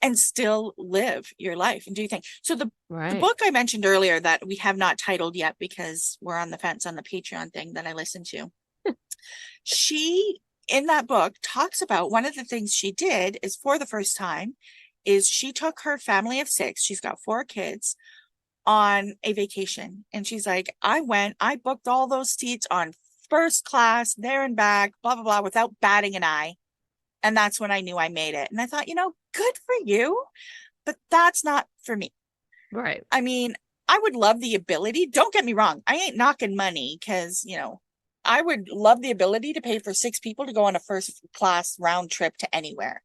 Speaker 2: and still live your life and do your thing. So the
Speaker 1: Right.
Speaker 2: book I mentioned earlier that we have not titled yet because we're on the fence on the Patreon thing that I listened to. She in that book talks about one of the things she did is for the first time is she took her family of 6, she's got 4 kids on a vacation. And she's like, I booked all those seats on first class, there and back, blah, blah, blah, without batting an eye. And that's when I knew I made it. And I thought, good for you, but that's not for me.
Speaker 1: Right.
Speaker 2: I mean, I would love the ability. Don't get me wrong. I ain't knocking money because, I would love the ability to pay for 6 people to go on a first class round trip to anywhere.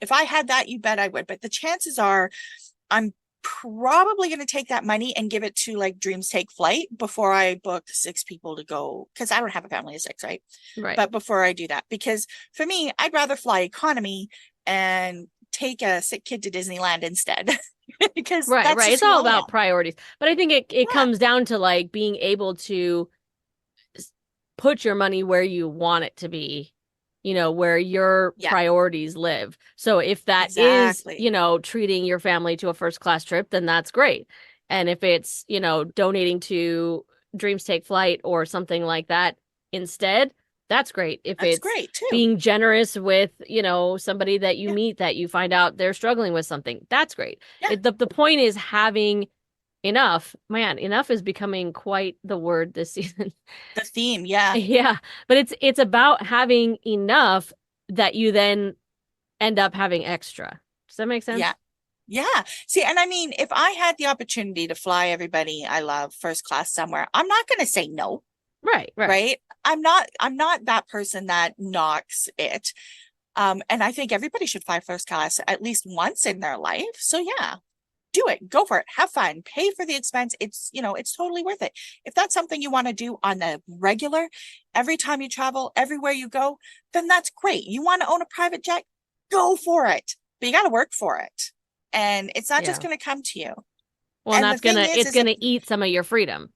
Speaker 2: If I had that, you bet I would. But the chances are I'm probably going to take that money and give it to like Dreams Take Flight before I book 6 people to go because I don't have a family of 6, right?
Speaker 1: Right.
Speaker 2: But before I do that, because for me, I'd rather fly economy and take a sick kid to Disneyland instead because
Speaker 1: Right,
Speaker 2: that's
Speaker 1: right.
Speaker 2: just
Speaker 1: It's
Speaker 2: who
Speaker 1: all
Speaker 2: I
Speaker 1: about
Speaker 2: am.
Speaker 1: priorities. But I think it
Speaker 2: Yeah.
Speaker 1: comes down to like being able to put your money where you want it to be, where your
Speaker 2: Yeah,
Speaker 1: priorities live. So if that is,
Speaker 2: exactly.
Speaker 1: treating your family to a first class trip, then that's great. And if it's, donating to Dreams Take Flight or something like that instead, that's great. If
Speaker 2: That's
Speaker 1: it's
Speaker 2: great too.
Speaker 1: being generous with, somebody that you meet that you find out they're struggling with something, that's great.
Speaker 2: Yeah.
Speaker 1: The point is having enough. Man, enough is becoming quite the word this season.
Speaker 2: The theme. Yeah.
Speaker 1: Yeah, but it's about having enough that you then end up having extra. Does that make sense?
Speaker 2: Yeah. Yeah. See, and I mean, if I had the opportunity to fly everybody I love first class somewhere, I'm not going to say no,
Speaker 1: Right, right.
Speaker 2: right? I'm not that person that knocks it. And I think everybody should fly first class at least once in their life. So yeah, do it. Go for it. Have fun. Pay for the expense. It's totally worth it. If that's something you want to do on the regular, every time you travel, everywhere you go, then that's great. You want to own a private jet? Go for it. But you got to work for it. And it's not just
Speaker 1: Yeah.
Speaker 2: going to come to you.
Speaker 1: Well, and
Speaker 2: And the
Speaker 1: that's
Speaker 2: thing
Speaker 1: gonna
Speaker 2: is,
Speaker 1: it's
Speaker 2: is if,
Speaker 1: gonna eat some of your freedom.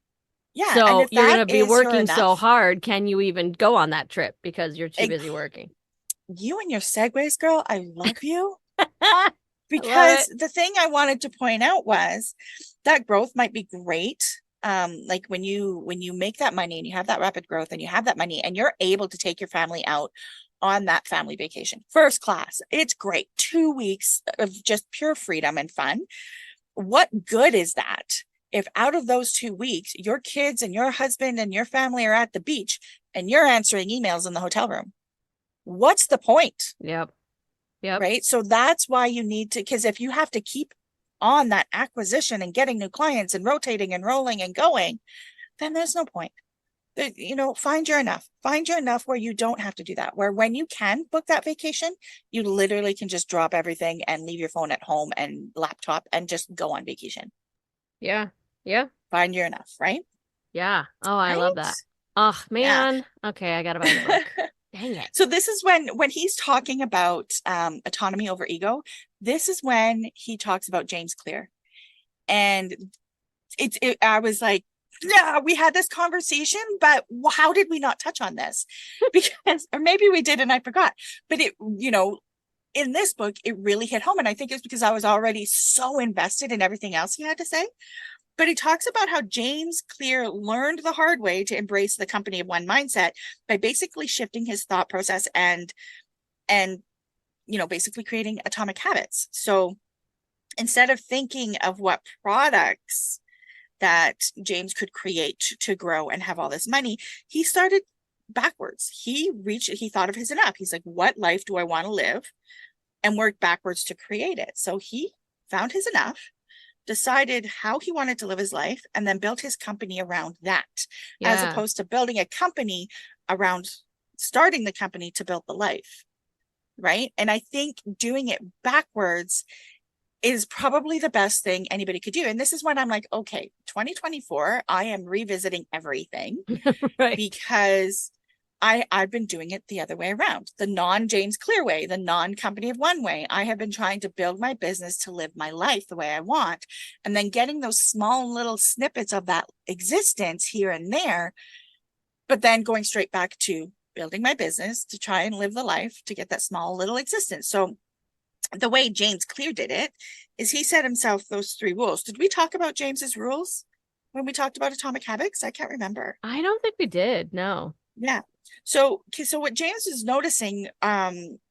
Speaker 2: yeah, and
Speaker 1: So
Speaker 2: if
Speaker 1: you're
Speaker 2: that
Speaker 1: gonna be
Speaker 2: is your
Speaker 1: working so
Speaker 2: enough,
Speaker 1: hard, can you even go on that trip because you're too
Speaker 2: eh,
Speaker 1: busy working?
Speaker 2: you and your segues, girl, I love you.
Speaker 1: I love
Speaker 2: Because
Speaker 1: it.
Speaker 2: the thing I wanted to point out was that growth might be great. Like when you make that money and you have that rapid growth and you have that money and you're able to take your family out on that family vacation, first class, it's great. 2 weeks of just pure freedom and fun. What good is that if out of those 2 weeks, your kids and your husband and your family are at the beach and you're answering emails in the hotel room? What's the point?
Speaker 1: Yep. Yep.
Speaker 2: Right? So that's why you need to, because if you have to keep on that acquisition and getting new clients and rotating and rolling and going, then there's no point. Find your enough. Find your enough where you don't have to do that. Where when you can book that vacation, you literally can just drop everything and leave your phone at home and laptop and just go on vacation.
Speaker 1: Yeah. Yeah.
Speaker 2: Find your enough, right?
Speaker 1: Yeah. Oh, I love
Speaker 2: Right?
Speaker 1: that. Oh
Speaker 2: Yeah.
Speaker 1: man. Okay, I gotta buy the book. Dang it.
Speaker 2: So this is when he's talking about autonomy over ego. This is when he talks about James Clear. And I was like, yeah, we had this conversation, but how did we not touch on this? Because, or maybe we did and I forgot. But in this book, it really hit home. And I think it's because I was already so invested in everything else he had to say. But he talks about how James Clear learned the hard way to embrace the company of one mindset by basically shifting his thought process and basically creating atomic habits. So instead of thinking of what products that James could create to grow and have all this money, he started backwards. He thought of his enough. He's like, what life do I want to live? And worked backwards to create it. So he found his enough, decided how he wanted to live his life, and then built his company around that, as
Speaker 1: Yeah.
Speaker 2: opposed to building a company around starting the company to build the life. Right. And I think doing it backwards is probably the best thing anybody could do. And this is when I'm like, okay, 2024, I am revisiting everything
Speaker 1: Right.
Speaker 2: because I've been doing it the other way around, the non-James Clear way, the non-company of one way. I have been trying to build my business to live my life the way I want, and then getting those small little snippets of that existence here and there, but then going straight back to building my business to try and live the life to get that small little existence. So the way James Clear did it is he set himself those 3 rules. Did we talk about James's rules when we talked about atomic habits? I can't remember.
Speaker 1: I don't think we did. No.
Speaker 2: Yeah. So what James is noticing,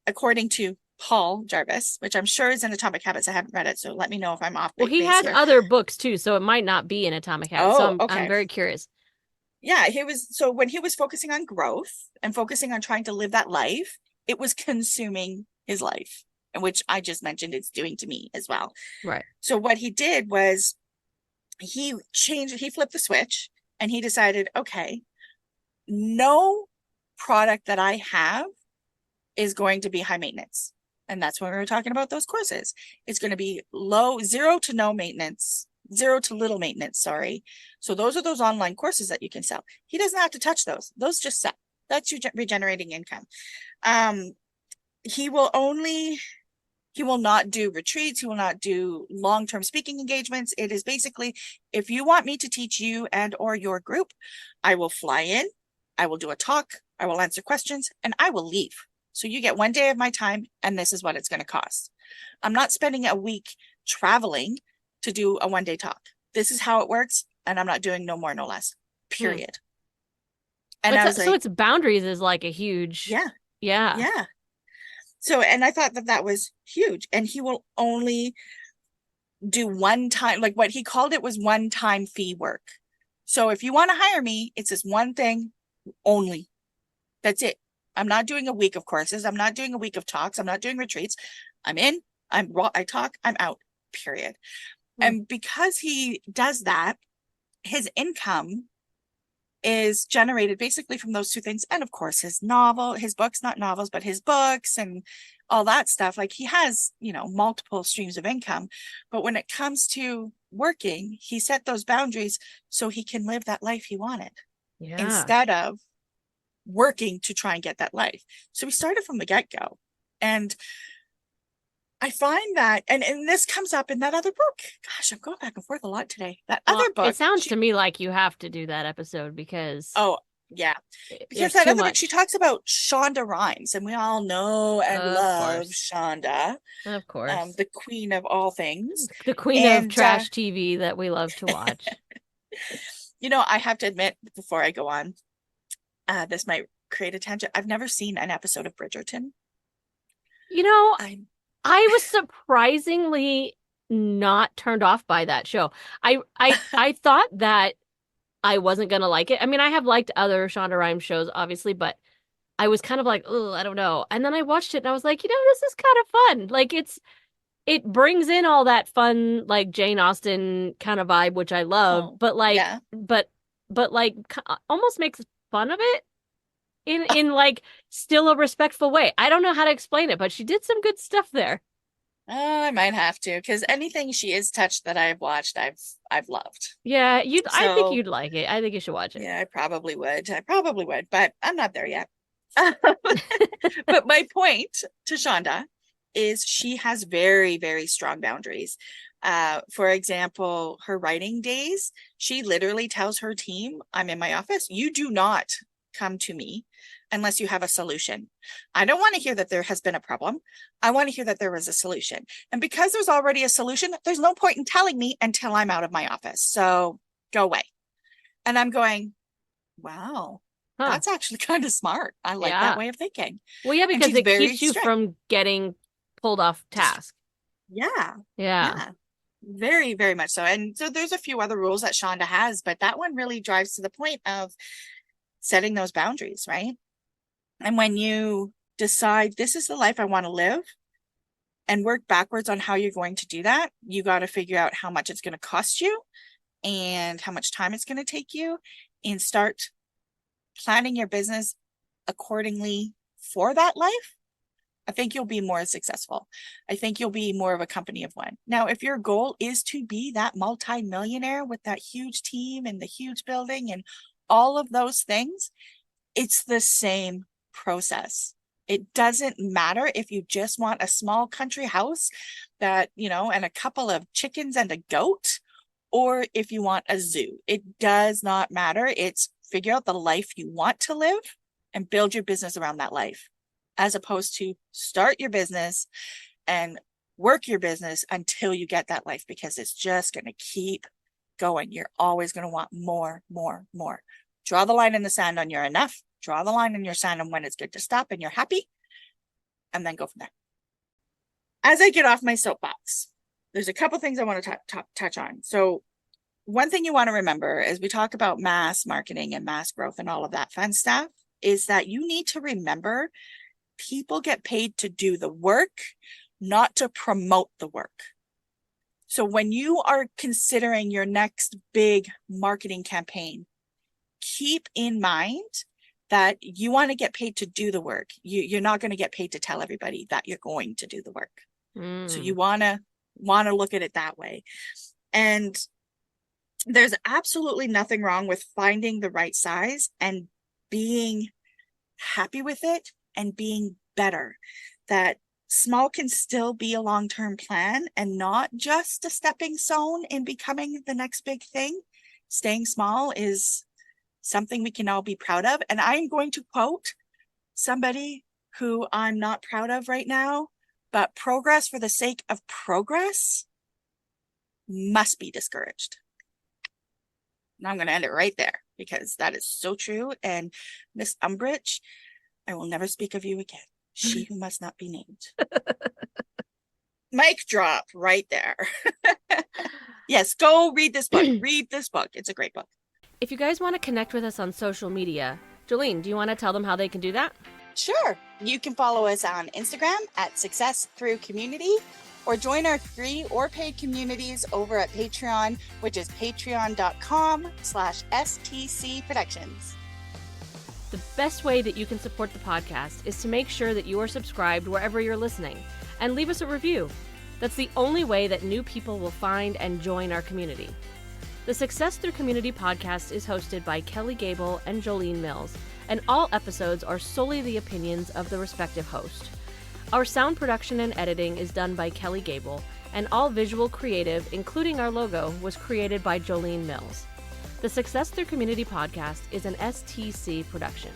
Speaker 2: according to Paul Jarvis, which I'm sure is in Atomic Habits. I haven't read it, so let me know if I'm off
Speaker 1: Well, he
Speaker 2: base
Speaker 1: has
Speaker 2: here.
Speaker 1: other books too, so it might not be in Atomic Habits. So
Speaker 2: Oh,
Speaker 1: I'm
Speaker 2: okay.
Speaker 1: very curious.
Speaker 2: Yeah, so when he was focusing on growth and focusing on trying to live that life, it was consuming his life, and which I just mentioned it's doing to me as well.
Speaker 1: Right.
Speaker 2: So what he did was he flipped the switch and he decided, okay, no product that I have is going to be high maintenance. And that's when we were talking about those courses. It's going to be zero to no maintenance, zero to little maintenance, sorry. So those are those online courses that you can sell. He doesn't have to touch those. Those just sell. That's your regenerating income. He will only He will not do retreats. He will not do long-term speaking engagements. It is basically, if you want me to teach you and or your group, I will fly in, I will do a talk, I will answer questions, and I will leave. So you get 1 day of my time, and this is what it's going to cost. I'm not spending a week traveling to do a 1 day talk. This is how it works, and I'm not doing no more, no less,
Speaker 1: Hmm.
Speaker 2: period. And I was
Speaker 1: So
Speaker 2: like,
Speaker 1: its boundaries is like a huge,
Speaker 2: yeah,
Speaker 1: yeah.
Speaker 2: yeah. So, and I thought that that was huge. And he will only do one time, like what he called it was one time fee work. So if you want to hire me, it's this one thing only. That's it. I'm not doing a week of courses. I'm not doing a week of talks. I'm not doing retreats. I'm in, I'm raw, I talk, I'm out, period.
Speaker 1: Hmm.
Speaker 2: And because he does that, his income is generated basically from those two things. And of course, his books, not novels, but his books and all that stuff. Like he has, multiple streams of income. But when it comes to working, he set those boundaries so he can live that life he wanted
Speaker 1: Yeah.
Speaker 2: instead of working to try and get that life. So we started from the get-go. And I find that, and this comes up in that other book. Gosh, I'm going back and forth a lot today. That
Speaker 1: Well,
Speaker 2: other
Speaker 1: it
Speaker 2: book,
Speaker 1: sounds to me like you have to do that episode because
Speaker 2: oh, yeah. Because
Speaker 1: there's
Speaker 2: that
Speaker 1: too
Speaker 2: other book, she
Speaker 1: much.
Speaker 2: talks about Shonda Rhimes, and we all know and
Speaker 1: Of
Speaker 2: love
Speaker 1: course.
Speaker 2: Shonda,
Speaker 1: Of course.
Speaker 2: the queen of all things.
Speaker 1: The queen of
Speaker 2: And,
Speaker 1: trash TV that we love to watch.
Speaker 2: I have to admit before I go on, this might create a tangent. I've never seen an episode of Bridgerton.
Speaker 1: You know,
Speaker 2: I,
Speaker 1: I was surprisingly not turned off by that show. I thought that I wasn't gonna like it. I mean, I have liked other Shonda Rhimes shows, obviously, but I was kind of like, oh, I don't know. And then I watched it and I was like, this is kind of fun. Like it brings in all that fun, like Jane Austen kind of vibe, which I love,
Speaker 2: oh,
Speaker 1: but
Speaker 2: yeah.
Speaker 1: like almost makes fun of it in like still a respectful way. I don't know how to explain it, but she did some good stuff there.
Speaker 2: Oh, I might have to, because anything she is touched that I've watched, I've loved.
Speaker 1: Yeah, I think
Speaker 2: So
Speaker 1: you'd like it. I think you should watch it.
Speaker 2: yeah, I probably would. I probably would, but I'm not there yet. But my point to Shonda is she has very, very strong boundaries. For example, her writing days, she literally tells her team, I'm in my office. You do not come to me unless you have a solution. I don't want to hear that there has been a problem. I want to hear that there was a solution. And because there's already a solution, there's no point in telling me until I'm out of my office. So go away. And I'm going, wow,
Speaker 1: Huh.
Speaker 2: that's actually kind of smart. I like that
Speaker 1: Yeah.
Speaker 2: way of thinking.
Speaker 1: Well, yeah,
Speaker 2: And
Speaker 1: because
Speaker 2: she's
Speaker 1: it
Speaker 2: very
Speaker 1: keeps you
Speaker 2: strict.
Speaker 1: from getting pulled off
Speaker 2: Just,
Speaker 1: task.
Speaker 2: yeah,
Speaker 1: Yeah.
Speaker 2: yeah, very, very much so. And so there's a few other rules that Shonda has, but that one really drives to the point of setting those boundaries, right? And when you decide this is the life I want to live and work backwards on how you're going to do that, you got to figure out how much it's going to cost you and how much time it's going to take you and start planning your business accordingly for that life. I think you'll be more successful. I think you'll be more of a company of one. Now, if your goal is to be that multi-millionaire with that huge team and the huge building and all of those things, it's the same process. It doesn't matter if you just want a small country house that, and a couple of chickens and a goat, or if you want a zoo. It does not matter. It's figure out the life you want to live and build your business around that life, as opposed to start your business and work your business until you get that life, because it's just going to keep going. You're always going to want more, more, more. Draw the line in the sand on you're enough. Draw the line in your sand on when it's good to stop and you're happy, and then go from there. As I get off my soapbox, there's a couple things I want to touch on. So one thing you want to remember as we talk about mass marketing and mass growth and all of that fun stuff is that you need to remember people get paid to do the work, not to promote the work. So when you are considering your next big marketing campaign, keep in mind that you want to get paid to do the work. You're not going to get paid to tell everybody that you're going to do the work. So you
Speaker 1: Mm.
Speaker 2: want to look at it that way. And there's absolutely nothing wrong with finding the right size and being happy with it and being better. That small can still be a long-term plan and not just a stepping stone in becoming the next big thing. Staying small is something we can all be proud of. And I'm going to quote somebody who I'm not proud of right now, but progress for the sake of progress must be discouraged. And I'm going to end it right there because that is so true. And Miss Umbridge, I will never speak of you again. She who must not be named. Mic drop right there. Yes, go read this book. Read this book. It's a great book.
Speaker 1: If you guys want to connect with us on social media, Jolene, do you want to tell them how they can do that?
Speaker 2: Sure. You can follow us on Instagram at Success Through Community, or join our free or paid communities over at Patreon, which is patreon.com/STC Productions.
Speaker 1: The best way that you can support the podcast is to make sure that you are subscribed wherever you're listening and leave us a review. That's the only way that new people will find and join our community. The Success Through Community podcast is hosted by Kelly Gable and Jolene Mills, and all episodes are solely the opinions of the respective host. Our sound production and editing is done by Kelly Gable, and all visual creative, including our logo, was created by Jolene Mills. The Success Through Community podcast is an STC production.